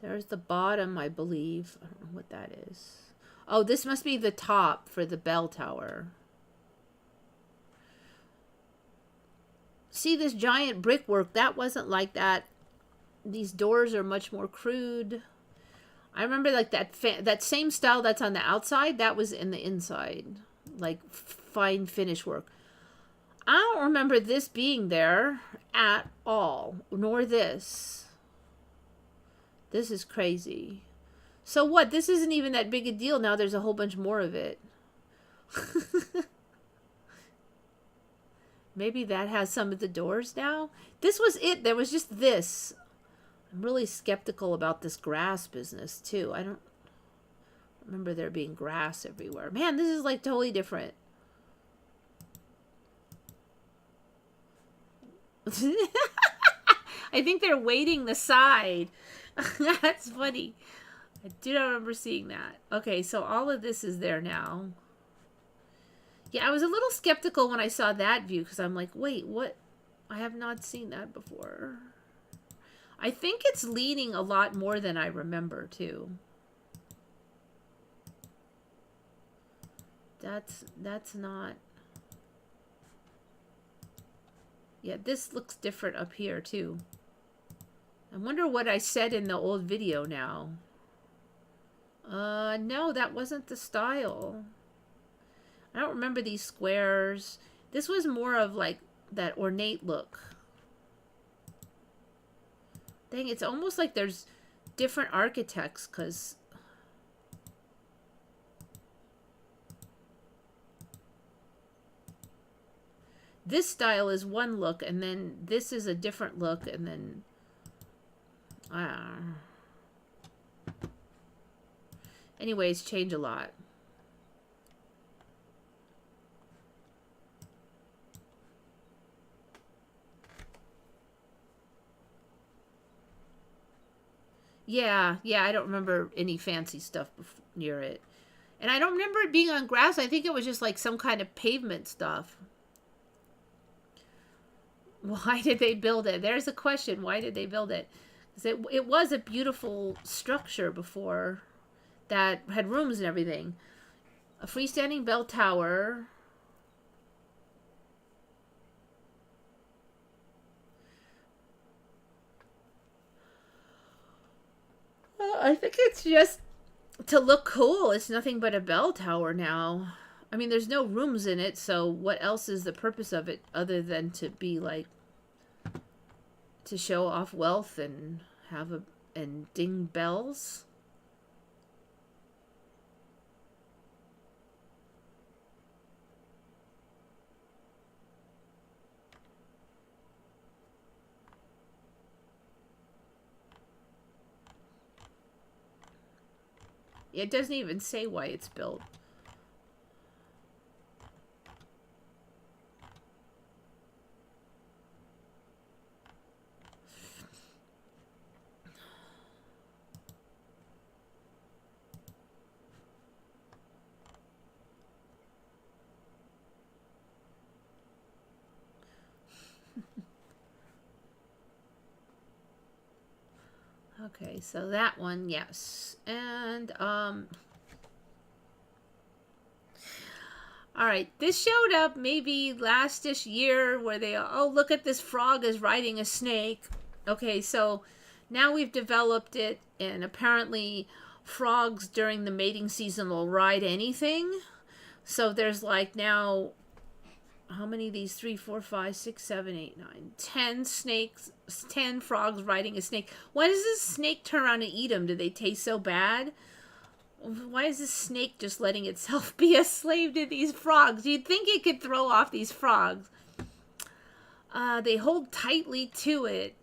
Speaker 1: There's the bottom, I believe. I don't know what that is. Oh, this must be the top for the bell tower. See this giant brickwork? That wasn't like that. These doors are much more crude. I remember like that same style that's on the outside, that was in the inside. Like fine finish work. I don't remember this being there at all, nor this. This is crazy. So what? This isn't even that big a deal now. There's a whole bunch more of it. Maybe that has some of the doors now. This was it. There was just this. I'm really skeptical about this grass business too. I don't remember there being grass everywhere. Man, this is like totally different. I think they're weighting the side. That's funny. I do not remember seeing that. Okay, so all of this is there now. Yeah, I was a little skeptical when I saw that view because I'm like, wait, what? I have not seen that before. I think it's leaning a lot more than I remember, too. That's not... Yeah, this looks different up here, too. I wonder what I said in the old video now. No, that wasn't the style. I don't remember these squares. This was more of like that ornate look. Dang, it's almost like there's different architects because this style is one look and then this is a different look and then anyways, change a lot. Yeah, I don't remember any fancy stuff near it. And I don't remember it being on grass. I think it was just like some kind of pavement stuff. Why did they build it? There's a question. Why did they build it? Because it was a beautiful structure before that had rooms and everything. A freestanding bell tower. I think it's just to look cool. It's nothing but a bell tower now. I mean, there's no rooms in it, so what else is the purpose of it other than to be like to show off wealth and and ding bells? It doesn't even say why it's built. Okay, so that one, yes. And, all right, this showed up maybe last-ish year where they, oh, look at this frog is riding a snake. Okay, so now we've developed it, and apparently frogs during the mating season will ride anything. So there's like now, how many of these? 3, 4, 5, 6, 7, 8, 9, 10 snakes, 10 frogs riding a snake. Why does this snake turn around and eat them? Do they taste so bad? Why is this snake just letting itself be a slave to these frogs? You'd think it could throw off these frogs. They hold tightly to it.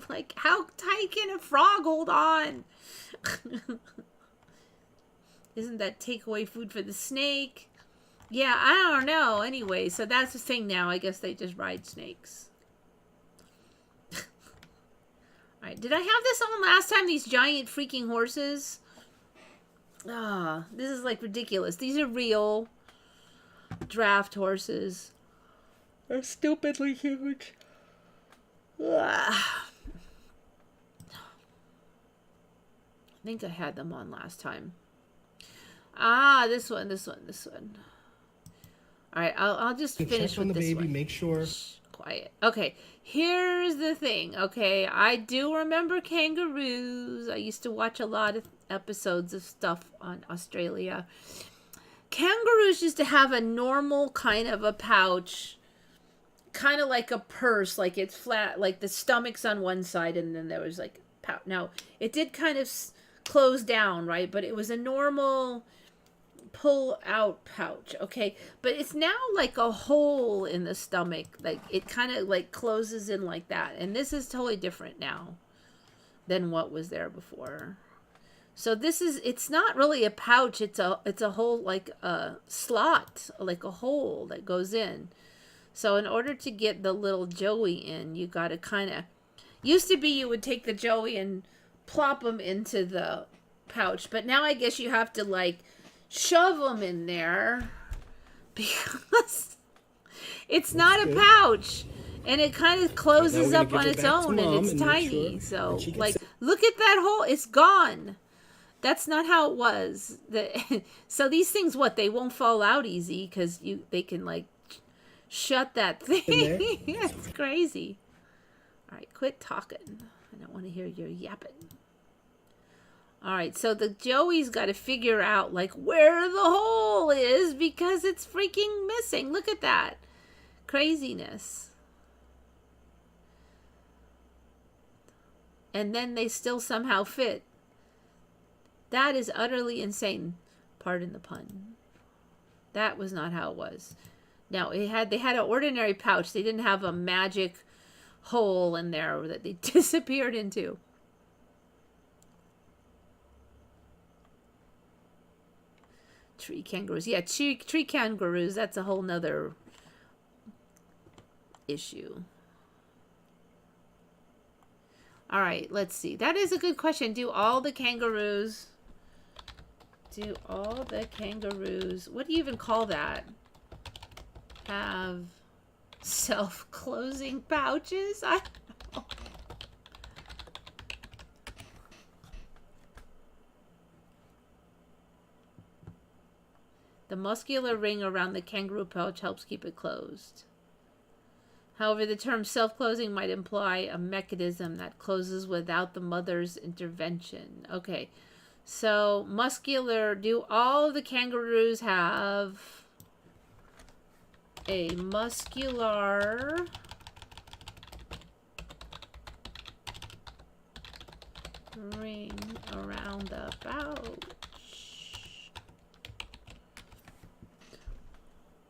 Speaker 1: Like, how tight can a frog hold on? Isn't that takeaway food for the snake? Yeah, I don't know. Anyway, so that's the thing now. I guess they just ride snakes. Alright, did I have this on last time? These giant freaking horses? Ah, this is like ridiculous. These are real draft horses. They're stupidly huge. Ah. I think I had them on last time. Ah, this one. All right, I'll just finish with this one.
Speaker 2: Make sure.
Speaker 1: Shh, quiet. Okay, here's the thing. Okay, I do remember kangaroos. I used to watch a lot of episodes of stuff on Australia. Kangaroos used to have a normal kind of a pouch, kind of like a purse, like it's flat, like the stomach's on one side, and then there was like pouch. Now it did kind of close down, right? But it was a normal pull out pouch, okay? But it's now like a hole in the stomach, like it kind of like closes in like that, and this is totally different now than what was there before. So this is, it's not really a pouch, it's a hole, like a slot, like a hole that goes in. So in order to get the little Joey in, you got to kind of, used to be you would take the Joey and plop them into the pouch, but now I guess you have to like shove them in there because it's not a pouch, and it kind of closes up on its own, and it's tiny. So like, look at that hole, it's gone. That's not how it was. So these things, what, they won't fall out easy because they can like shut that thing. It's crazy. All right, quit talking. I don't want to hear your yapping. All right, so the Joey's got to figure out like where the hole is because it's freaking missing. Look at that craziness. And then they still somehow fit. That is utterly insane. Pardon the pun. That was not how it was. Now they had an ordinary pouch. They didn't have a magic hole in there that they disappeared into. Tree kangaroos. Yeah, tree kangaroos, that's a whole nother issue. All right, let's see. That is a good question. Do all the kangaroos, what do you even call that? Have self-closing pouches? I don't know. The muscular ring around the kangaroo pouch helps keep it closed. However, the term self-closing might imply a mechanism that closes without the mother's intervention. Okay, so muscular, do all the kangaroos have a muscular ring around the pouch?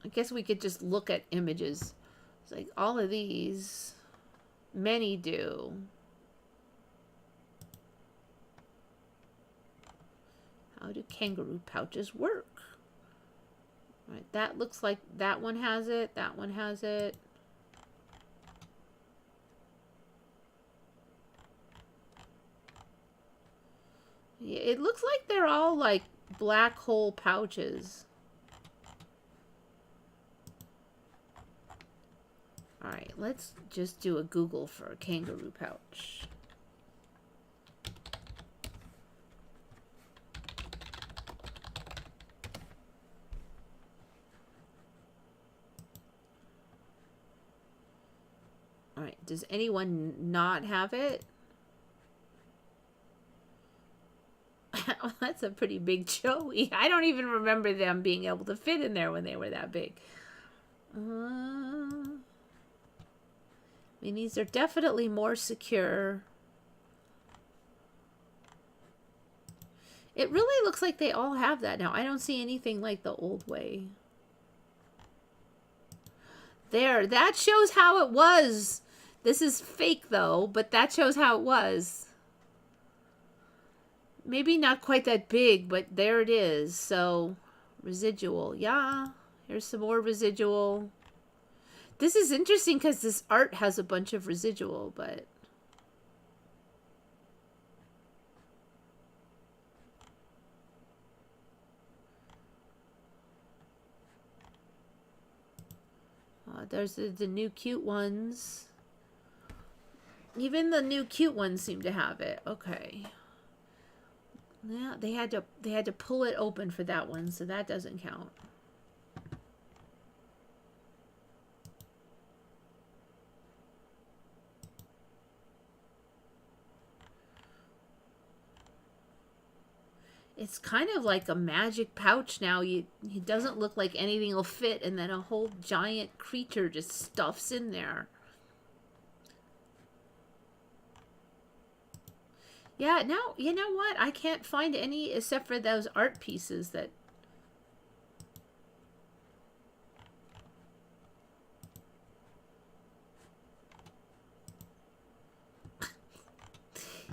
Speaker 1: I guess we could just look at images. It's like all of these, many do. How do kangaroo pouches work? All right, that looks like that one has it, that one has it. Yeah, it looks like they're all like black hole pouches. All right, let's just do a Google for a kangaroo pouch. All right, does anyone not have it? That's a pretty big Joey. I don't even remember them being able to fit in there when they were that big. I mean, these are definitely more secure. It really looks like they all have that now. I don't see anything like the old way. There, that shows how it was. This is fake though, but that shows how it was. Maybe not quite that big, but there it is. So, residual. Yeah, Here's some more residual. This is interesting because this art has a bunch of residual, but... there's the new cute ones. Even the new cute ones seem to have it. Okay. Yeah, they had to pull it open for that one, so that doesn't count. It's kind of like a magic pouch now. It doesn't look like anything will fit, and then a whole giant creature just stuffs in there. Yeah, now, you know what? I can't find any except for those art pieces that...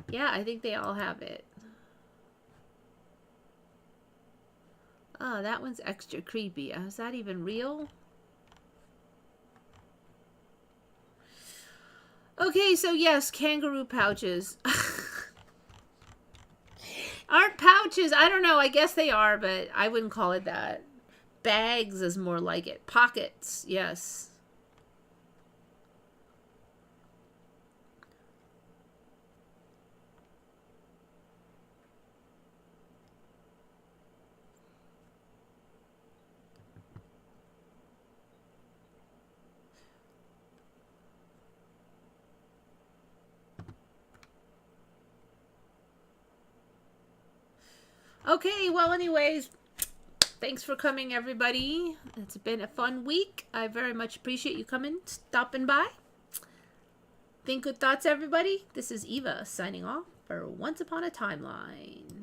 Speaker 1: Yeah, I think they all have it. Oh, that one's extra creepy. Is that even real? Okay, so yes, kangaroo pouches. Aren't pouches? I don't know. I guess they are, but I wouldn't call it that. Bags is more like it. Pockets, yes. Okay, well, anyways, thanks for coming, everybody. It's been a fun week. I very much appreciate you coming, stopping by. Think good thoughts, everybody. This is Eva signing off for Once Upon a Timeline.